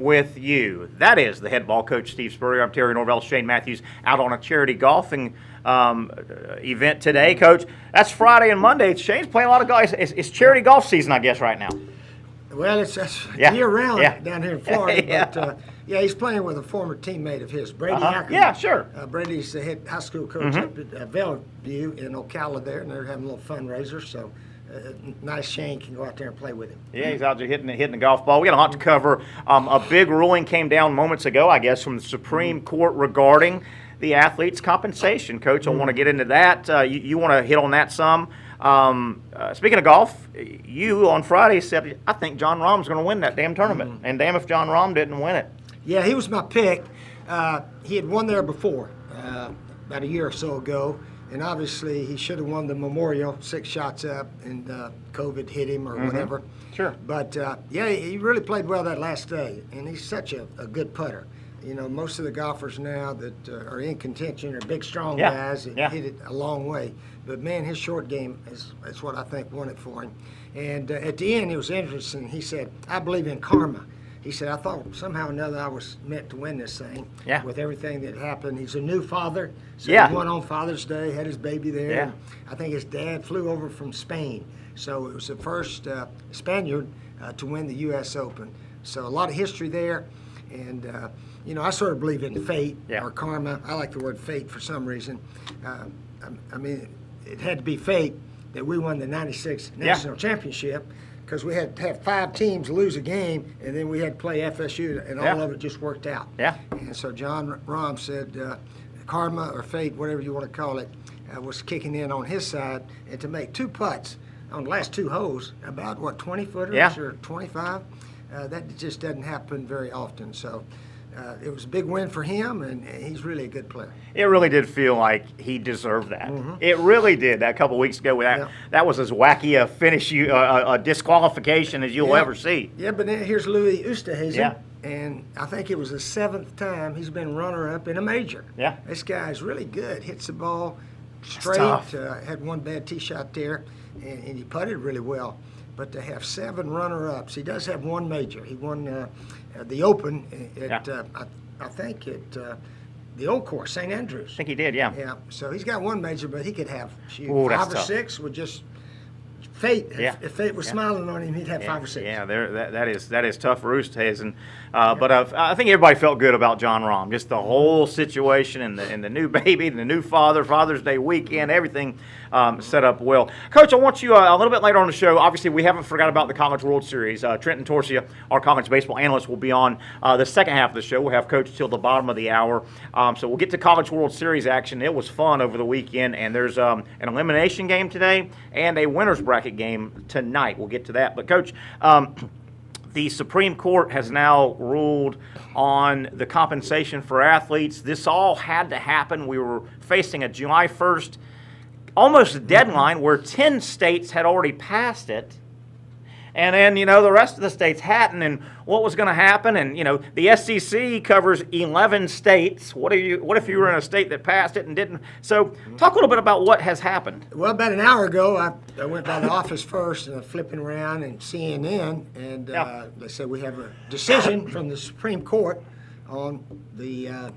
with you. That is the head ball coach, Steve Spurrier. I'm Terry Norvell, Shane Matthews, out on a charity golfing event today. Coach, that's Friday and Monday. Shane's playing a lot of golf. It's charity golf season, I guess, right now. Well, it's year-round down here in Florida. But, he's playing with a former teammate of his, Brady Ackerman. Yeah, sure. Brady's the head high school coach up at Bellevue in Ocala there, and they're having a little fundraiser. So nice Shane can go out there and play with him. Yeah, he's out there hitting the golf ball. We got a lot to cover. A big ruling came down moments ago, I guess, from the Supreme Court regarding the athletes' compensation. Coach, I want to get into that. You want to hit on that some. Speaking of golf, you on Friday said, I think John Rahm's going to win that damn tournament. And damn if John Rahm didn't win it. Yeah, he was my pick. He had won there before, about a year or so ago. And obviously, he should have won the Memorial 6 shots up, and COVID hit him or whatever. Sure. But, he really played well that last day. And he's such a good putter. You know, most of the golfers now that are in contention are big, strong guys that hit it a long way. But, man, his short game is what I think won it for him. And at the end, it was interesting. He said, I believe in karma. He said, I thought somehow or another I was meant to win this thing with everything that happened. He's a new father. So he won on Father's Day, had his baby there. Yeah. I think his dad flew over from Spain. So it was the first Spaniard to win the U.S. Open. So a lot of history there. And, I sort of believe in fate or karma. I like the word fate for some reason. I mean, it had to be fate that we won the 96 National Championship, because we had to have 5 teams lose a game, and then we had to play FSU, and all of it just worked out. Yeah. And so John Rahm said karma or fate, whatever you want to call it, was kicking in on his side, and to make 2 putts on the last 2 holes, about, 20-footers or 25? That just doesn't happen very often. So it was a big win for him, and he's really a good player. It really did feel like he deserved that. It really did. That couple weeks ago, that was as wacky a finish, a disqualification as you'll ever see. Yeah, but then here's Louis Oosthuizen, and I think it was the 7th time he's been runner-up in a major. Yeah. This guy's really good. Hits the ball straight. Had one bad tee shot there, and he putted really well. But to have 7 runner-ups, he does have 1 major. He won the Open at, I think, at the old course, St. Andrews. I think he did, yeah. Yeah, so he's got 1 major, but he could have 5 or 6 with just fate. If fate was smiling on him, he'd have 5 or 6. Yeah, that is tough for Oosthuizen. But I think everybody felt good about John Rahm. Just the whole situation and the new baby, and the new father, Father's Day weekend, everything set up well. Coach, I want you a little bit later on the show. Obviously, we haven't forgot about the College World Series. Trent Intorcia, our college baseball analyst, will be on the second half of the show. We'll have Coach till the bottom of the hour. So we'll get to College World Series action. It was fun over the weekend, and there's an elimination game today and a winner's bracket game tonight. We'll get to that. But, Coach, the Supreme Court has now ruled on the compensation for athletes. This all had to happen. We were facing a July 1st almost a deadline where 10 states had already passed it. And then, the rest of the states hadn't, and what was going to happen? And, the SEC covers 11 states. What if you were in a state that passed it and didn't? So talk a little bit about what has happened. Well, about an hour ago, I went by the office first, and I'm flipping around and CNN, and they said we have a decision from the Supreme Court on the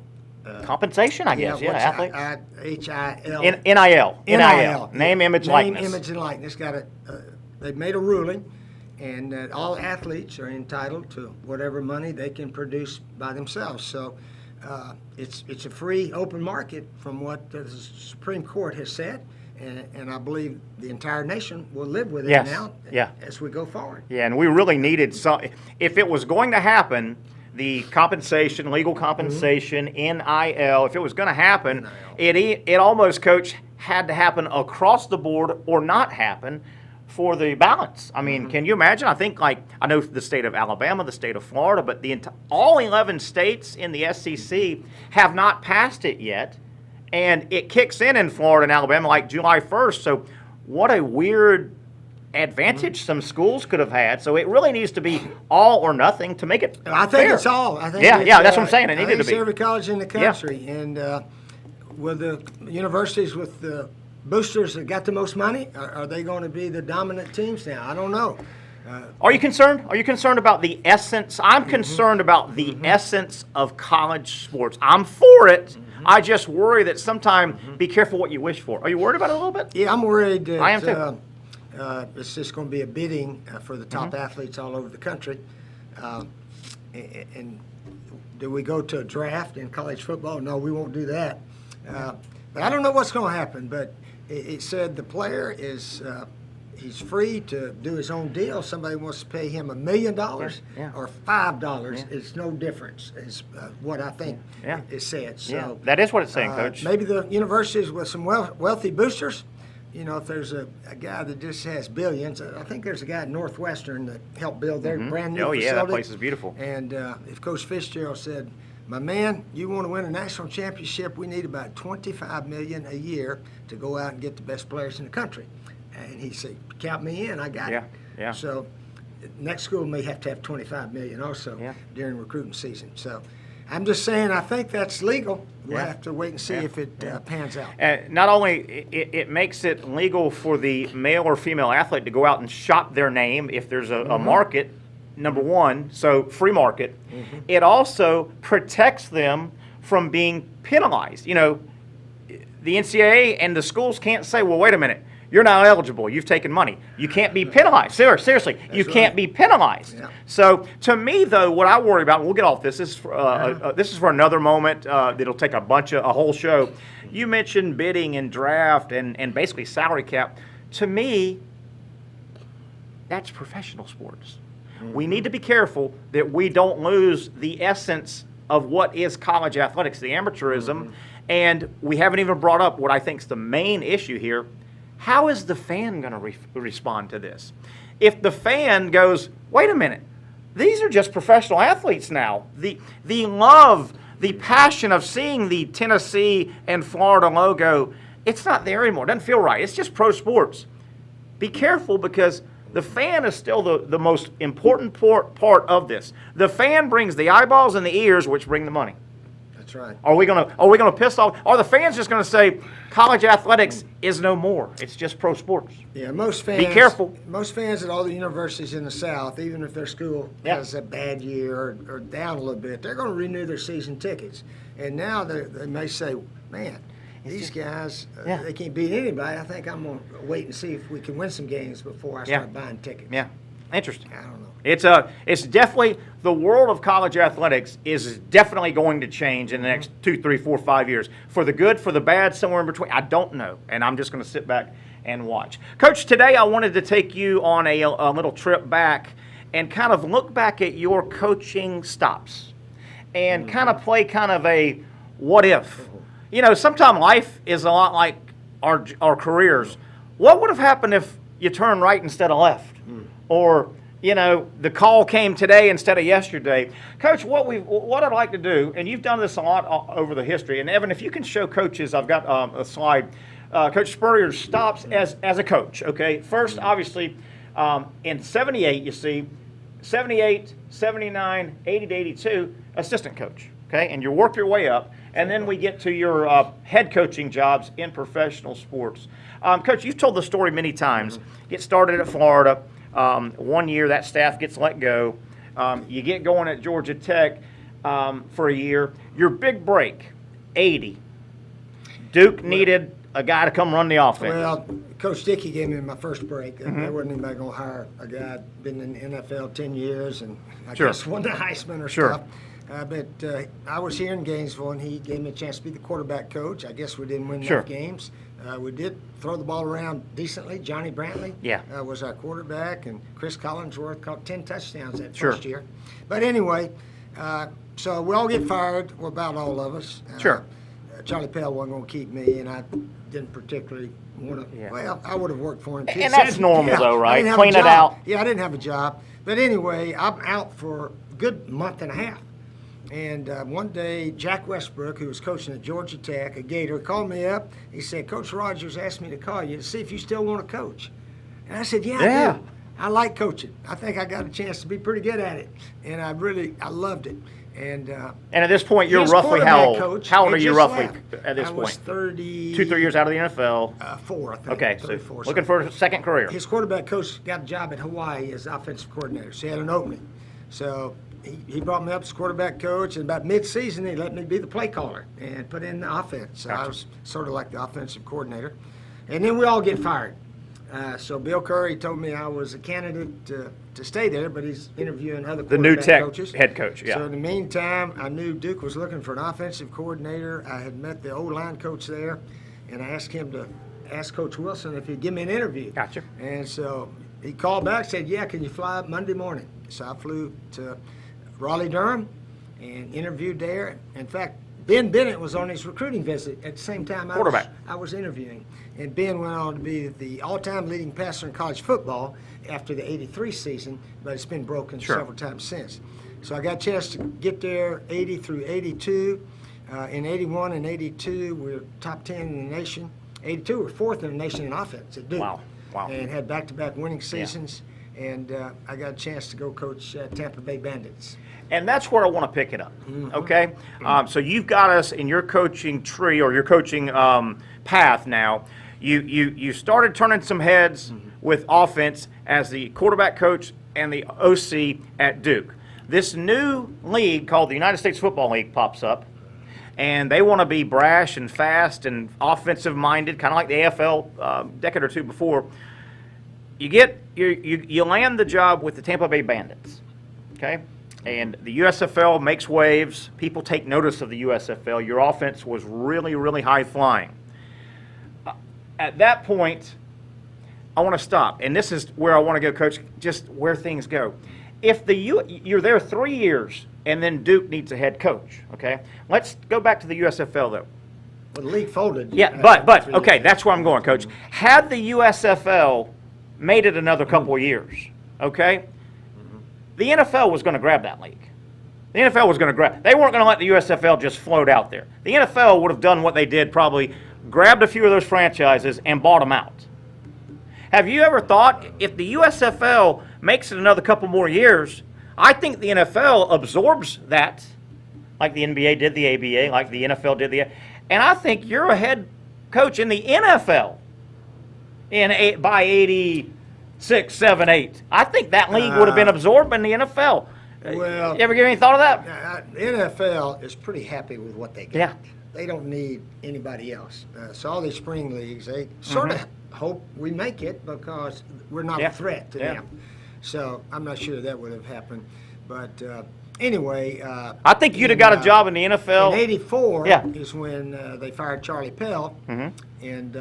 compensation, I guess, athletes. H-I-L. NIL. Name, image, likeness. Name, image, and likeness. They've made a ruling, and that all athletes are entitled to whatever money they can produce by themselves. So it's a free, open market from what the Supreme Court has said, and I believe the entire nation will live with it now as we go forward. Yeah, and we really needed some. If it was going to happen, the compensation, legal compensation, NIL, if it was going to happen, it almost, Coach, had to happen across the board or not happen for the balance. I mean, can you imagine? I think, I know the state of Alabama, the state of Florida, but all 11 states in the SEC have not passed it yet, and it kicks in Florida and Alabama like July 1st. So what a weird advantage some schools could have had. So it really needs to be all or nothing to make it I think fair. It's all. I think that's what I'm saying. It needed to be. Every college in the country, and with the universities with the boosters that got the most money, are they going to be the dominant teams now? I don't know. Are you concerned? Are you concerned about the essence? I'm concerned about the essence of college sports. I'm for it. I just worry that sometime be careful what you wish for. Are you worried about it a little bit? Yeah, I'm worried that I am too. it's just going to be a bidding for the top athletes all over the country. And do we go to a draft in college football? No, we won't do that. But I don't know what's going to happen. But it said the player is he's free to do his own deal. Somebody wants to pay him $1 million or $5. It's no difference. Is what I think it said. So that is what it's saying, Coach. Maybe the universities with some wealthy boosters. You know, if there's a guy that just has billions, I think there's a guy at Northwestern that helped build their brand new facility. That place is beautiful. And if Coach Fitzgerald said, my man, you want to win a national championship, we need about $25 million a year to go out and get the best players in the country. And he said, count me in, I got it. Yeah. So next school may have to have $25 million also during recruiting season. So I'm just saying, I think that's legal. We'll have to wait and see if it pans out. Not only it makes it legal for the male or female athlete to go out and shop their name if there's a market, number one, so free market. It also protects them from being penalized. You know, the NCAA and the schools can't say, well, wait a minute, you're not eligible. You've taken money. You can't be penalized. Seriously, you can't be penalized. So to me, though, what I worry about, and we'll get off this. This is for another moment. That'll take a whole show. You mentioned bidding and draft and basically salary cap. To me, that's professional sports. We need to be careful that we don't lose the essence of what is college athletics, the amateurism. And we haven't even brought up what I think is the main issue here. How is the fan going to respond to this? If the fan goes, wait a minute, these are just professional athletes now. The love, the passion of seeing the Tennessee and Florida logo, it's not there anymore. It doesn't feel right. It's just pro sports. Be careful because the fan is still the most important part of this. The fan brings the eyeballs and the ears, which bring the money. That's right. Are we gonna piss off? Are the fans just gonna say college athletics is no more? It's just pro sports. Yeah, most fans. Be careful. Most fans at all the universities in the South, even if their school has a bad year or down a little bit, they're going to renew their season tickets. And now they may say, man, these guys, they can't beat anybody. I think I'm going to wait and see if we can win some games before I start buying tickets. Yeah, interesting. I don't know. It's definitely, the world of college athletics is definitely going to change in the next 2, 3, 4, 5 years. For the good, for the bad, somewhere in between. I don't know, and I'm just going to sit back and watch. Coach, today I wanted to take you on a little trip back and kind of look back at your coaching stops and kind of play kind of a what if. You know, sometimes life is a lot like our careers. What would have happened if you turned right instead of left? Or, you know, the call came today instead of yesterday. Coach, what I'd like to do, and you've done this a lot over the history, and Evan, if you can show coaches, I've got a slide. Coach Spurrier stops as a coach, okay? First, obviously, in 78, you see, 78, 79, 80 to 82, assistant coach, okay? And you work your way up, and then we get to your head coaching jobs in professional sports. Coach, you've told the story many times. Get started at Florida. 1 year, that staff gets let go. You get going at Georgia Tech for a year. Your big break, 80. Duke needed a guy to come run the offense. Well, Coach Dickey gave me my first break. There wasn't anybody going to hire a guy who'd been in the NFL 10 years and I guess won the Heisman or stuff. But I was here in Gainesville, and he gave me a chance to be the quarterback coach. I guess we didn't win enough games. We did throw the ball around decently. Johnny Brantley was our quarterback, and Chris Collinsworth caught 10 touchdowns that first year. But anyway, so we all get fired, well, about all of us. Charlie Pell wasn't going to keep me, and I didn't particularly want to. Well, I would have worked for him too. And that's normal, though, right? Clean it out. Yeah, I didn't have a job. But anyway, I'm out for a good month and a half. And one day, Jack Westbrook, who was coaching at Georgia Tech, a Gator, called me up. He said, Coach Rogers asked me to call you to see if you still want to coach. And I said, yeah, I like coaching. I think I got a chance to be pretty good at it, and I loved it. And at this point, you're roughly how old? Coach, how old are you roughly at this point? I was 30. 2-3 years out of the NFL. 4, I think. Okay, so looking for a second career. His quarterback coach got a job at Hawaii as offensive coordinator, so he had an opening. So he brought me up as quarterback coach, and about mid-season, he let me be the play caller and put in the offense. So I was sort of like the offensive coordinator. And then we all get fired. So Bill Curry told me I was a candidate to stay there, but he's interviewing other quarterback coaches. The new head coach, yeah. So in the meantime, I knew Duke was looking for an offensive coordinator. I had met the O-line coach there, and I asked him to ask Coach Wilson if he'd give me an interview. Gotcha. And so he called back, said, yeah, can you fly up Monday morning? So I flew to Raleigh-Durham and interviewed there. In fact, Ben Bennett was on his recruiting visit at the same time I was interviewing. And Ben went on to be the all-time leading passer in college football after the '83 season, but it's been broken several times since. So I got a chance to get there 80 through 82. In 81 and 82, we were top 10 in the nation. 82, we were 4th in the nation in offense at Duke. Wow. And had back-to-back winning seasons. Yeah. And I got a chance to go coach Tampa Bay Bandits. And that's where I want to pick it up, okay? So you've got us in your coaching tree or your coaching path now. You started turning some heads with offense as the quarterback coach and the OC at Duke. This new league called the United States Football League pops up, and they want to be brash and fast and offensive-minded, kind of like the AFL decade or two before. You land the job with the Tampa Bay Bandits, okay? And the USFL makes waves. People take notice of the USFL. Your offense was really, really high-flying. At that point, I want to stop. And this is where I want to go, Coach, just where things go. If you're there 3 years, and then Duke needs a head coach, okay? Let's go back to the USFL, though. Well, the league folded. Yeah, but okay, that's where I'm going, Coach. Had the USFL made it another couple of years, okay? The NFL was going to grab that league. The NFL was going to grab. They weren't going to let the USFL just float out there. The NFL would have done what they did, probably grabbed a few of those franchises and bought them out. Have you ever thought if the USFL makes it another couple more years, I think the NFL absorbs that, like the NBA did the ABA, like the NFL did the, and I think you're a head coach in the NFL by 86, 7, 8. I think that league would have been absorbed in the NFL. Well, you ever give any thought of that? The NFL is pretty happy with what they got. Yeah. They don't need anybody else. So all these spring leagues, they sort of hope we make it because we're not a threat to them. So I'm not sure that would have happened. But anyway. I think you'd have got a job in the NFL. In '84 is when they fired Charlie Pell. And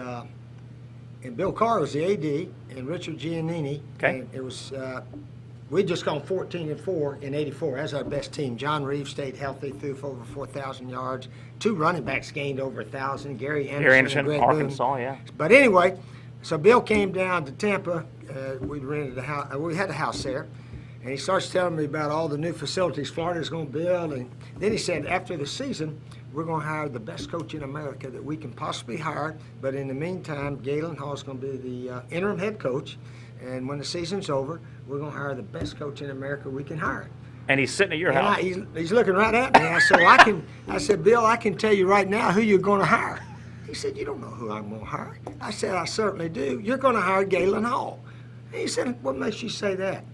Bill Carr was the AD, and Richard Giannini. Okay. And it was we'd just gone 14-4 in '84 as our best team. John Reeves stayed healthy, threw for over 4,000 yards. 2 running backs gained over 1,000. Gary Anderson, and Greg Arkansas, Boone. But anyway, so Bill came down to Tampa. We rented a house. We had a house there, and he starts telling me about all the new facilities Florida's going to build. And then he said, after the season, we're going to hire the best coach in America that we can possibly hire. But in the meantime, Galen Hall's going to be the interim head coach. And when the season's over, we're going to hire the best coach in America we can hire. And he's sitting at your house. He's looking right at me. I said, Bill, I can tell you right now who you're going to hire. He said, you don't know who I'm going to hire. I said, I certainly do. You're going to hire Galen Hall. And he said, what makes you say that?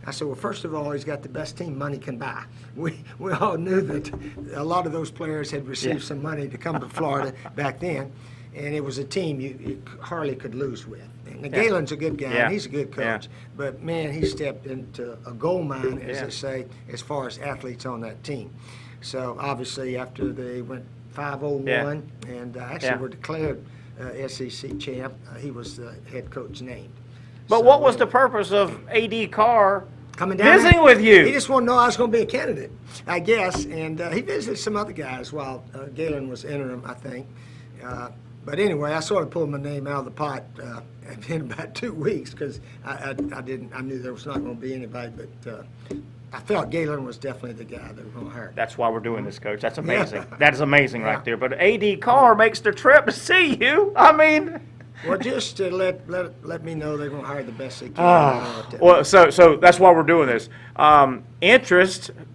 I said, well, first of all, he's got the best team money can buy. We all knew that a lot of those players had received some money to come to Florida back then, and it was a team you hardly could lose with. And Galen's a good guy, and he's a good coach, but, man, he stepped into a gold mine, as they say, as far as athletes on that team. So, obviously, after they went 5-0-1 and actually were declared SEC champ, he was the head coach named. But what was the purpose of A.D. Carr coming down visiting with you? He just wanted to know I was going to be a candidate, I guess. And he visited some other guys while Galen was interim, I think. But anyway, I sort of pulled my name out of the pot in about 2 weeks because I knew there was not going to be anybody. But I felt Galen was definitely the guy that was going to hire. That's why we're doing this, Coach. That's amazing. That is amazing right there. But A.D. Carr makes the trip to see you. I mean, Well, just to let me know they're going to hire the best they can. Well, so that's why we're doing this.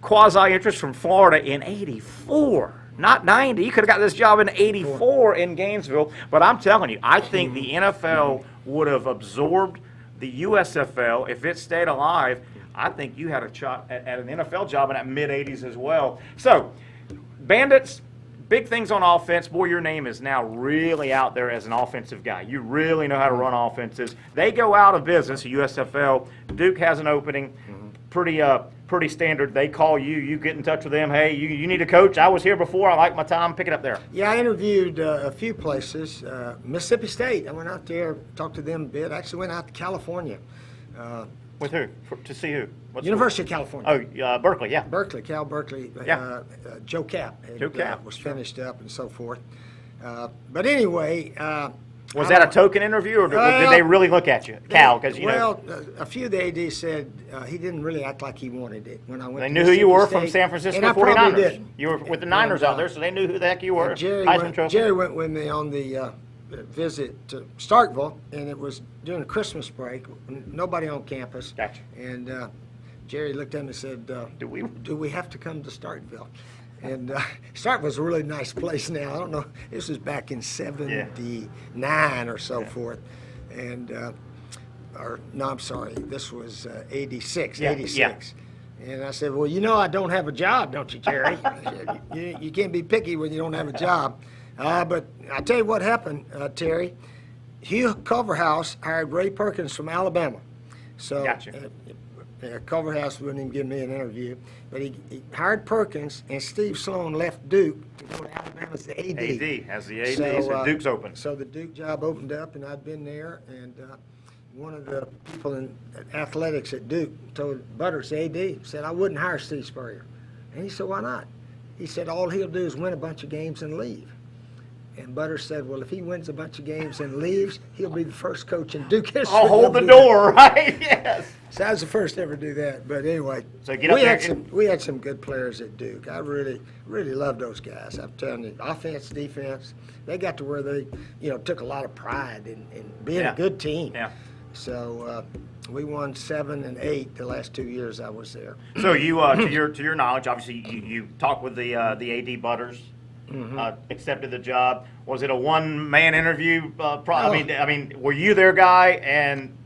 Quasi-interest from Florida in '84. Not 90. You could have got this job in '84 in Gainesville. But I'm telling you, I think the NFL would have absorbed the USFL if it stayed alive. I think you had a shot at an NFL job in that mid-'80s as well. So, Bandits, big things on offense. Boy, your name is now really out there as an offensive guy. You really know how to run offenses. They go out of business, the USFL. Duke has an opening. Pretty standard. They call you. You get in touch with them. Hey, you need a coach. I was here before. I like my time. Pick it up there. Yeah, I interviewed a few places. Mississippi State. I went out there, talked to them a bit. I actually went out to California. With who? To see who? University of California. Oh, Berkeley, yeah. Cal Berkeley. Yeah. Joe Cap. Joe Cap. Was finished up and so forth. But anyway. Was that a token interview, or did they really look at you, Cal? Because a few of the ADs said he didn't really act like he wanted it. When I went, they knew who you were from San Francisco 49ers. You were with the Niners out there, so they knew who the heck you were. Jerry went with me on the visit to Starkville, and it was during the Christmas break. Nobody on campus. Gotcha. And Jerry looked at me and said, "Do we have to come to Starkville?" And Starkville's a really nice place now. I don't know. This was back in '79 or so forth. And, I'm sorry. This was 86. Yeah. 86. Yeah. And I said, well, you know I don't have a job, don't you, Jerry? you can't be picky when you don't have a job. But I'll tell you what happened, Terry. Hugh Culverhouse hired Ray Perkins from Alabama. So gotcha. Culverhouse wouldn't even give me an interview, but he hired Perkins, and Steve Sloan left Duke to go to Alabama as the AD. AD, as the AD, so Duke's open. So the Duke job opened up, and I'd been there, and one of the people in athletics at Duke told Butters, AD, said, I wouldn't hire Steve Spurrier. And he said, why not? He said, all he'll do is win a bunch of games and leave. And Butters said, well, if he wins a bunch of games and leaves, he'll be the first coach in Duke history. I'll hold the door, right? Yes. So I was the first to ever do that. But anyway, so we had some good players at Duke. I really loved those guys. I'm telling you, offense, defense, they got to where they, took a lot of pride in being a good team. Yeah. So we won 7 and 8 the last 2 years I was there. So you, to your knowledge, obviously you talked with the AD Butters. Accepted the job. Was it a one-man interview? I mean, were you their guy, and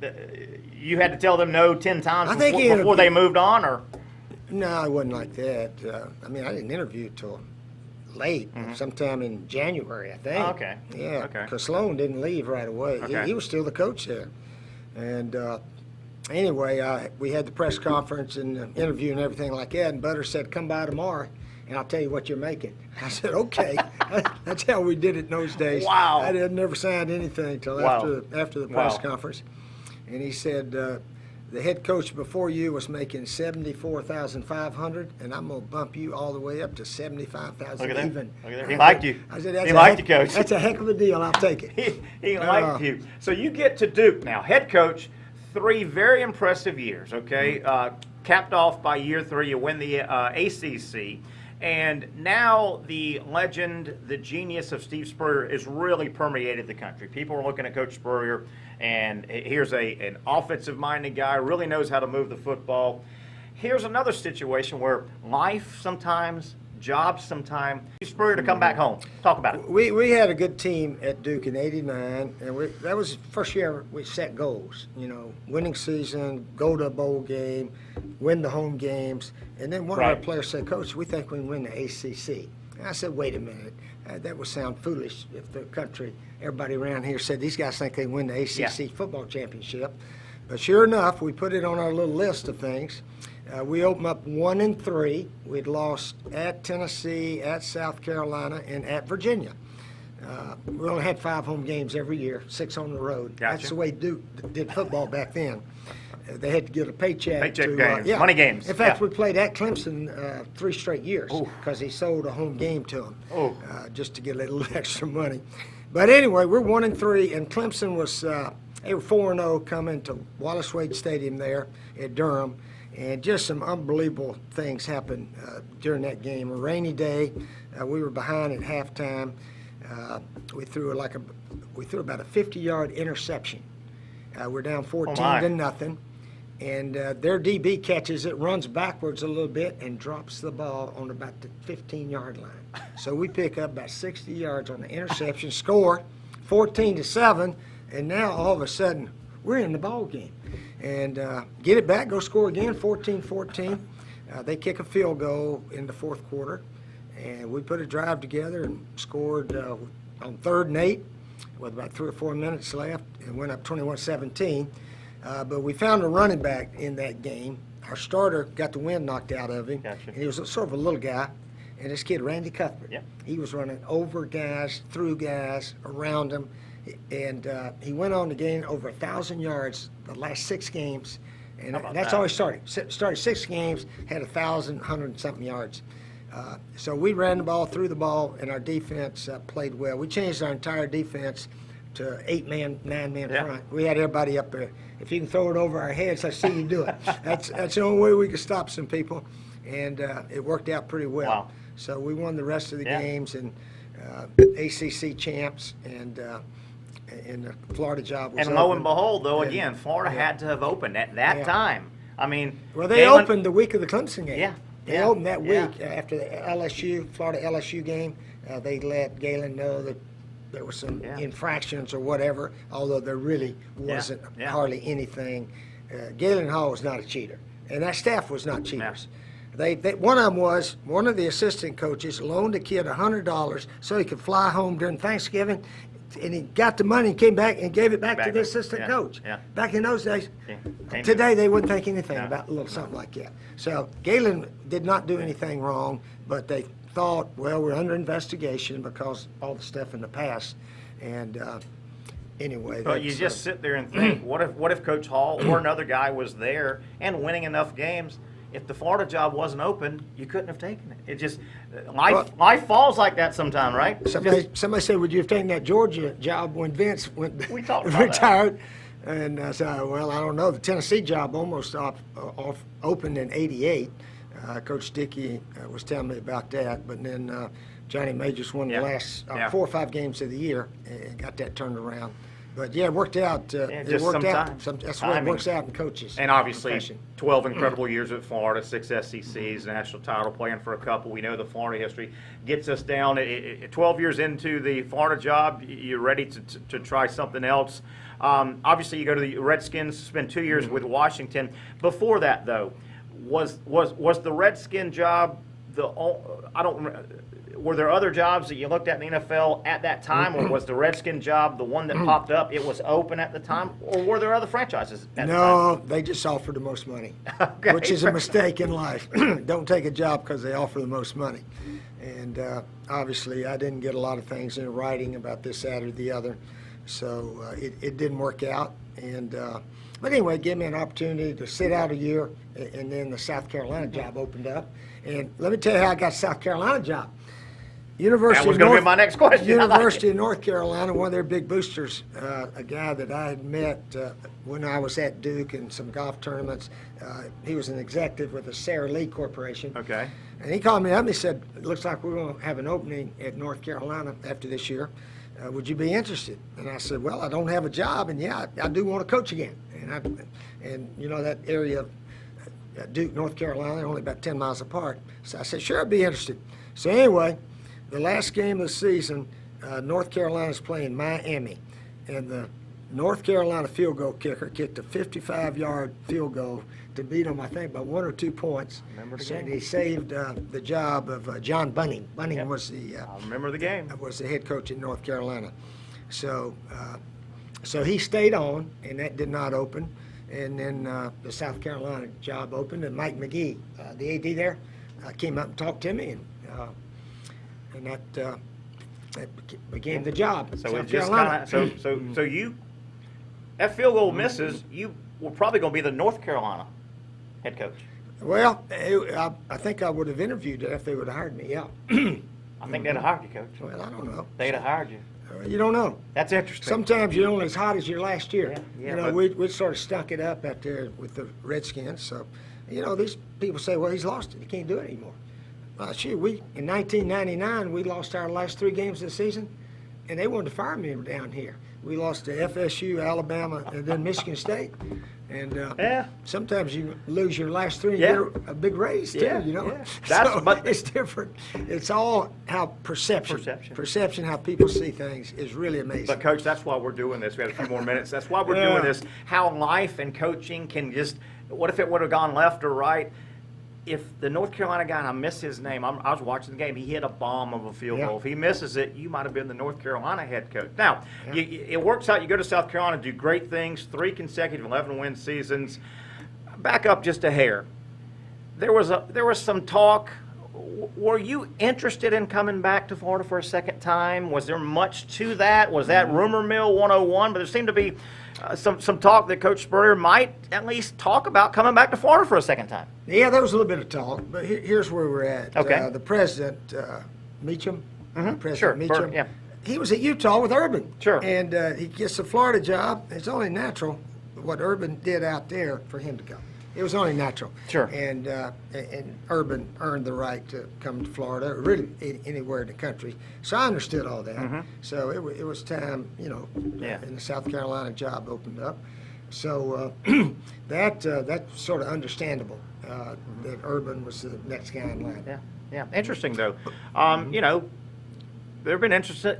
you had to tell them no 10 times before they moved on, or? No, it wasn't like that. I didn't interview till late, sometime in January, I think. Oh, okay. Yeah. Okay. Because Sloan didn't leave right away. Okay. He was still the coach there, and anyway, we had the press conference and the interview and everything like that. And Butters said, "Come by tomorrow, and I'll tell you what you're making." I said, okay. That's how we did it in those days. Wow. I had never signed anything until after the press conference. And he said, the head coach before you was making $74,500, and I'm going to bump you all the way up to $75,000 even. Look at that. He liked you. I said, he liked you, Coach. That's a heck of a deal. I'll take it. he liked you. So you get to Duke now, head coach, 3 very impressive years, okay? Capped off by year 3, you win the ACC. And now the legend, the genius of Steve Spurrier has really permeated the country. People are looking at Coach Spurrier, and here's an offensive-minded guy, really knows how to move the football. Here's another situation where life sometimes, jobs sometimes, Steve Spurrier to come back home. Talk about it. We had a good team at Duke in '89, and that was the first year we set goals. Winning season, go to a bowl game, win the home games. And then one of our players said, Coach, we think we can win the ACC. And I said, wait a minute. That would sound foolish if the country, everybody around here said these guys think they win the ACC football championship. But sure enough, we put it on our little list of things. We opened up 1 and 3. We'd lost at Tennessee, at South Carolina, and at Virginia. We only had 5 home games every year, 6 on the road. Gotcha. That's the way Duke did football back then. They had to get a paycheck. Games, money games. In fact, we played at Clemson 3 straight years because he sold a home game to them just to get a little extra money. But anyway, we're 1 and 3, and Clemson was they were 4-0 coming to Wallace Wade Stadium there at Durham, and just some unbelievable things happened during that game. A rainy day, we were behind at halftime. We threw about a 50-yard interception. We're down 14 to nothing. And their DB catches it, runs backwards a little bit, and drops the ball on about the 15-yard line. So we pick up about 60 yards on the interception, score 14-7, and now all of a sudden we're in the ball game. And get it back, go score again, 14-14. They kick a field goal in the fourth quarter, and we put a drive together and scored on 3rd and 8 with about 3 or 4 minutes left, and went up 21-17. But we found a running back in that game. Our starter got the wind knocked out of him. Gotcha. And he was sort of a little guy. And this kid, Randy Cuthbert, he was running over guys, through guys, around him. And he went on to gain over 1,000 yards the last 6 games. And that's how he started. Started 6 games, had 100 and something yards. So we ran the ball, threw the ball, and our defense played well. We changed our entire defense to 8-man, 9-man front. We had everybody up there. If you can throw it over our heads, I see you do it. That's the only way we could stop some people, and it worked out pretty well. Wow. So we won the rest of the games, and ACC champs, and the Florida job was And lo and behold, though, again, Florida had to have opened at that time. I mean, well, they opened the week of the Clemson game. Yeah. They opened that week after the Florida LSU game. They let Galen know that there were some infractions or whatever, although there really wasn't hardly anything. Galen Hall was not a cheater, and that staff was not cheaters. They one of the assistant coaches loaned a kid $100 so he could fly home during Thanksgiving, and he got the money and came back and gave it back to the assistant coach. Back in those days. Today they wouldn't think anything about a little something like that. So Galen did not do anything wrong, but they thought, well, we're under investigation because all the stuff in the past. And anyway. But you just sit there and think, what if Coach Hall or another guy was there and winning enough games? If the Florida job wasn't open, you couldn't have taken it. It just life falls like that sometime, right? Somebody said, would you have taken that Georgia job when Vince we talked about retired? That. And I said, well, I don't know. The Tennessee job almost opened in '88. Coach Dickey was telling me about that, but then Johnny Majors won the last 4 or 5 games of the year and got that turned around. But yeah, it worked out. It worked out. That's what it works out in coaches. And obviously, 12 incredible years at Florida, 6 SECs, national title, playing for a couple. We know the Florida history gets us down. 12 years into the Florida job, you're ready to try something else. Obviously, you go to the Redskins, spend 2 years with Washington. Before that, though, was the Redskin job were there other jobs that you looked at in the NFL at that time, or was the Redskin job the one that popped up? It was open at the time, or were there other franchises at the time? No, they just offered the most money, which is a mistake in life. Don't take a job because they offer the most money. And obviously, I didn't get a lot of things in writing about this, that, or the other, so it didn't work out. And but anyway, it gave me an opportunity to sit out a year, and then the South Carolina job opened up. And let me tell you how I got the South Carolina job. That was going to be my next question. University of North Carolina, one of their big boosters, a guy that I had met when I was at Duke in some golf tournaments. He was an executive with the Sara Lee Corporation. Okay. And he called me up and he said, it looks like we're going to have an opening at North Carolina after this year. Would you be interested? And I said, well, I don't have a job, and I do want to coach again. And you know, that area, Duke, North Carolina, only about 10 miles apart. So I said, sure, I'd be interested. So anyway, the last game of the season, North Carolina's playing Miami, and the North Carolina field goal kicker kicked a 55-yard field goal to beat them, I think, by 1 or 2 points. Remember the game. And he saved the job of John Bunning. Bunning was the I remember the game. Was the head coach in North Carolina. So he stayed on, and that did not open. And then the South Carolina job opened, and Mike McGee, the AD there, came up and talked to me, and that became the job. So South it just Carolina. so you, that field goal misses, you were probably going to be the North Carolina head coach. Well, I think I would have interviewed it if they would have hired me. Yeah. I think they'd have hired you, Coach. Well, I don't know. They'd have hired you. You don't know. That's interesting. Sometimes you're only as hot as your last year. Yeah, you know, we sort of stunk it up out there with the Redskins. So, you know, these people say, well, he's lost it. He can't do it anymore. Shoot, in 1999, we lost our last 3 games of the season, and they wanted to fire me down here. We lost to FSU, Alabama, and then Michigan State. And sometimes you lose your last 3 and get a big raise too. But it's different. It's all how perception, how people see things is really amazing. But Coach, that's why we're doing this. We have a few more minutes. That's why we're doing this. How life and coaching can just. What if it would have gone left or right? If the North Carolina guy, and I miss his name, I was watching the game, he hit a bomb of a field goal. If he misses it, you might have been the North Carolina head coach. Now, it works out. You go to South Carolina, do great things, 3 consecutive 11-win seasons. Back up just a hair. There was some talk. Were you interested in coming back to Florida for a second time? Was there much to that? Was that rumor mill 101? But there seemed to be some talk that Coach Spurrier might at least talk about coming back to Florida for a second time. Yeah, there was a little bit of talk, but here's where we're at. Okay. The president, Meacham, President Meacham, yeah. He was at Utah with Urban. Sure. And he gets a Florida job. It's only natural what Urban did out there for him to go. It was only natural. Sure. And Urban earned the right to come to Florida, or really anywhere in the country. So I understood all that. So it was time, and the South Carolina job opened up. So that's sort of understandable that Urban was the next guy in line. Yeah. Interesting though. There have been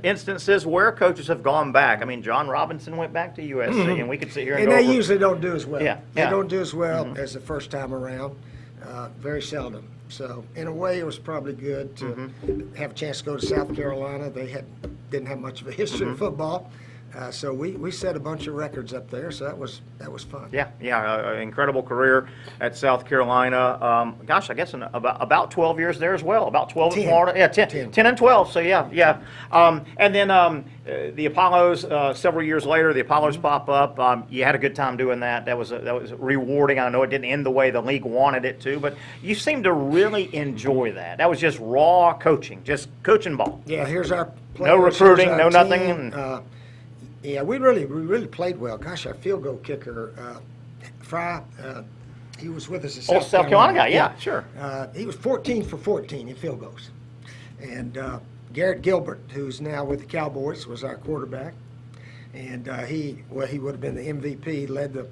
instances where coaches have gone back. I mean, John Robinson went back to USC, and we could sit here and go they over. usually don't do as well. They Yeah. don't do as well as the first time around. Very seldom. So in a way, it was probably good to have a chance to go to South Carolina. They didn't have much of a history of football. So we set a bunch of records up there, so that was fun. Incredible career at South Carolina. I guess about 12 years there as well. About 12 in Florida. Yeah, 10 and 12. So and then the Apollos. Several years later, the Apollos pop up. You had a good time doing that. That was rewarding. I know it didn't end the way the league wanted it to, but you seemed to really enjoy that. That was just raw coaching, just coaching ball. Yeah, here's our players, no recruiting, no team. nothing. Yeah, we really played well. Gosh, our field goal kicker, Fry, he was with us at South Carolina guy, yeah, sure. He was 14 for 14 in field goals. And Garrett Gilbert, who's now with the Cowboys, was our quarterback. And he would have been the MVP, led the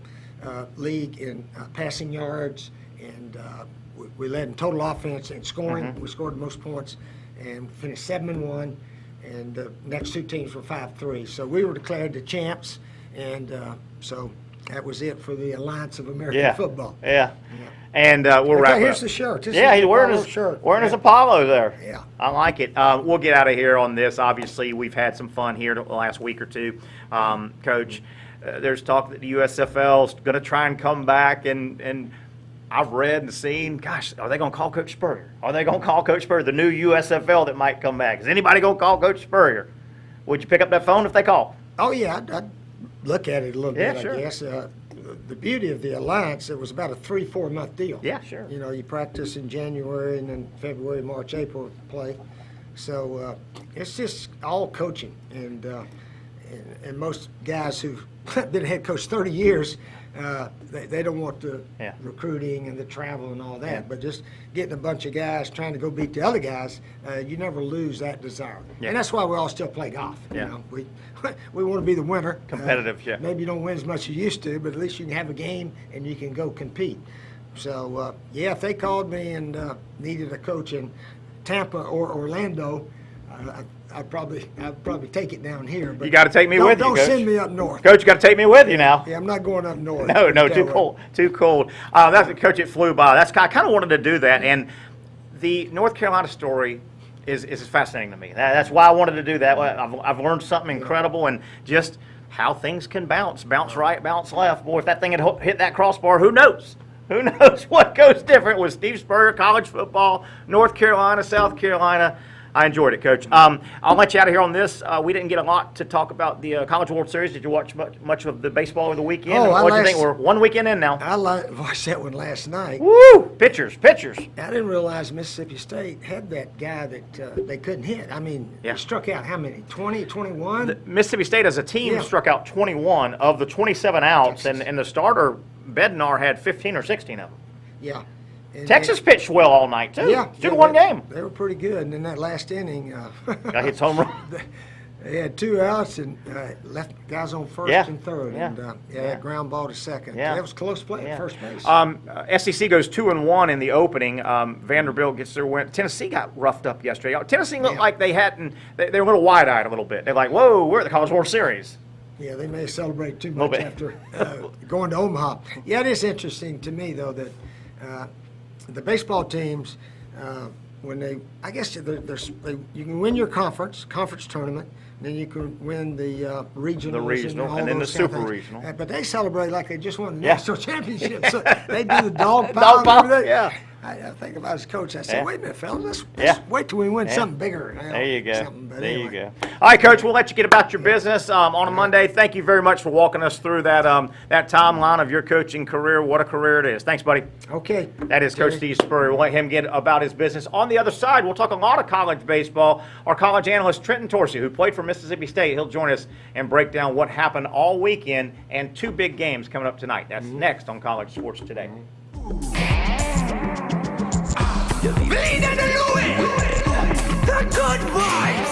league in passing yards, and we led in total offense and scoring. We scored the most points and finished 7-1. And the next 2 teams were 5-3. So we were declared the champs, and so that was it for the Alliance of American Football. Yeah. And we'll wrap here's up. the shirt. He's wearing his shirt. Wearing his Apollo there. Yeah. I like it. We'll get out of here on this. Obviously, we've had some fun here the last week or two. Coach, there's talk that the USFL is going to try and come back, and I've read and seen, gosh, are they going to call Coach Spurrier? Are they going to call Coach Spurrier, the new USFL that might come back? Is anybody going to call Coach Spurrier? Would you pick up that phone if they call? Oh, yeah. I'd look at it a little bit, sure. I guess. The beauty of the Alliance, it was about a 3-4 month deal. Yeah, sure. You practice in January, and then February, March, April play. So it's just all coaching. And most guys who've been a head coach 30 years, they don't want the recruiting and the travel and all that, but just getting a bunch of guys trying to go beat the other guys, you never lose that desire. And that's why we all still play golf. We want to be the winner. Competitive, Maybe you don't win as much as you used to, but at least you can have a game and you can go compete. So, if they called me and needed a coach in Tampa or Orlando, I'd probably take it down here. But you got to take me with you, Coach. Don't send me up north. Coach, you got to take me with you now. Yeah, I'm not going up north. No, too cold. Too cold. That's Coach. It flew by. I kind of wanted to do that, and the North Carolina story is fascinating to me. That's why I wanted to do that. I've learned something incredible, and just how things can bounce right, bounce left. Boy, if that thing had hit that crossbar, who knows? Who knows what goes different with Steve Spurrier, college football, North Carolina, South Carolina. I enjoyed it, Coach. I'll let you out of here on this. We didn't get a lot to talk about the College World Series. Did you watch much of the baseball over the weekend? What do you think? We're 1 weekend in now. I watched that one last night. Woo! Pitchers. I didn't realize Mississippi State had that guy that they couldn't hit. I mean, he struck out how many? 20, 21? Mississippi State as a team struck out 21 of the 27 outs, and the starter, Bednar, had 15 or 16 of them. Yeah. Texas pitched well all night, too. Yeah. 2-1 game. They were pretty good. And in that last inning, got hits home run. They had 2 outs and left guys on first and third, and ground ball to second. Yeah. It was close play at first base. SEC goes 2-1 in the opening. Vanderbilt gets their win. Tennessee got roughed up yesterday. Tennessee looked like they hadn't. They were a little wide-eyed a little bit. They're like, "Whoa, we're at the College World Series." Yeah, they may celebrate too much after going to Omaha. Yeah, it is interesting to me though that the baseball teams. When I guess you can win your conference tournament, then you can win the regional, and then the super regional. But they celebrate like they just won the national championship. So they do the dog pile and everything. Yeah. I think about his coach. I said, wait a minute, fellas, let's wait till we win something bigger. There you go. You go. All right, Coach, we'll let you get about your business on a Monday. Thank you very much for walking us through that that timeline of your coaching career. What a career it is. Thanks, buddy. Okay. That is Coach Steve Spurrier. We'll let him get about his business. On the other side, we'll talk a lot of college baseball. Our college analyst, Trent Intorcia, who played for Mississippi State, he'll join us and break down what happened all weekend and 2 big games coming up tonight. That's next on College Sports Today. Bleed and Louis! The good vibes!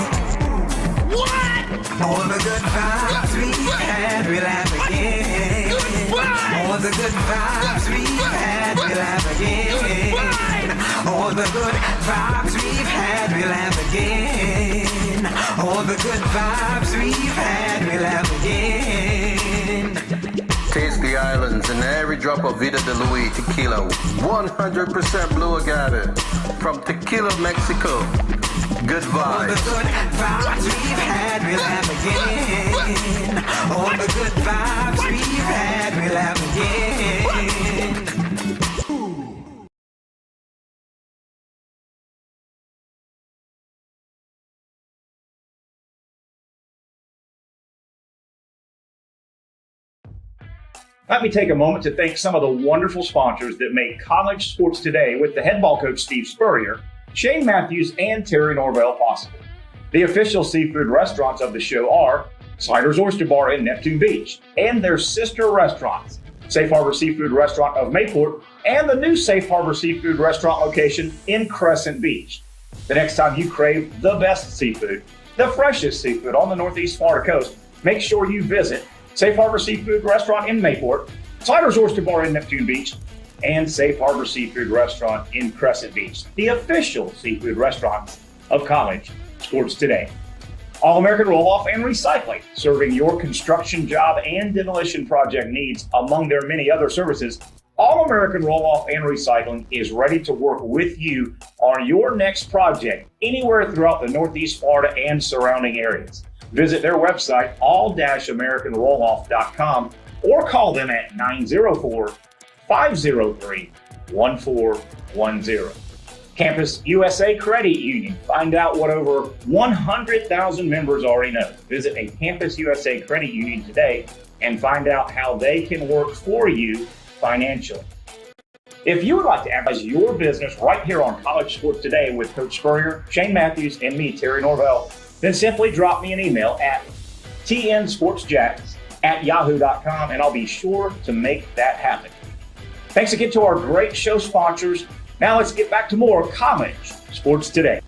What? All the good vibes we had, we'll have again. Good vibes! All the good vibes we had, we'll have again. All the good vibes we've had, we'll have again. All the good vibes we've had, we'll have again. Taste the islands and every drop of Vida de Luis tequila. 100% blue agave from Tequila, Mexico. Good vibes. All the good vibes we've had, we'll have again. All the good vibes we've had, we'll have again. Let me take a moment to thank some of the wonderful sponsors that make College Sports Today with the head ball coach Steve Spurrier, Shane Matthews, and Terry Norvell possible. The official seafood restaurants of the show are Sliders Oyster Bar in Neptune Beach and their sister restaurants, Safe Harbor Seafood Restaurant of Mayport and the new Safe Harbor Seafood Restaurant location in Crescent Beach. The next time you crave the best seafood, the freshest seafood on the Northeast Florida coast, make sure you visit Safe Harbor Seafood Restaurant in Mayport, Sliders Oyster Bar in Neptune Beach, and Safe Harbor Seafood Restaurant in Crescent Beach, the official seafood restaurants of College Sports Today. All-American Roll-Off and Recycling, serving your construction job and demolition project needs among their many other services. All-American Roll-Off and Recycling is ready to work with you on your next project anywhere throughout the Northeast Florida and surrounding areas. Visit their website, all-americanrolloff.com, or call them at 904-503-1410. Campus USA Credit Union. Find out what over 100,000 members already know. Visit a Campus USA Credit Union today and find out how they can work for you financially. If you would like to advertise your business right here on College Sports Today with Coach Spurrier, Shane Matthews, and me, Terry Norvell, then simply drop me an email at tnsportsjacks@yahoo.com and I'll be sure to make that happen. Thanks again to our great show sponsors. Now let's get back to more College Sports Today.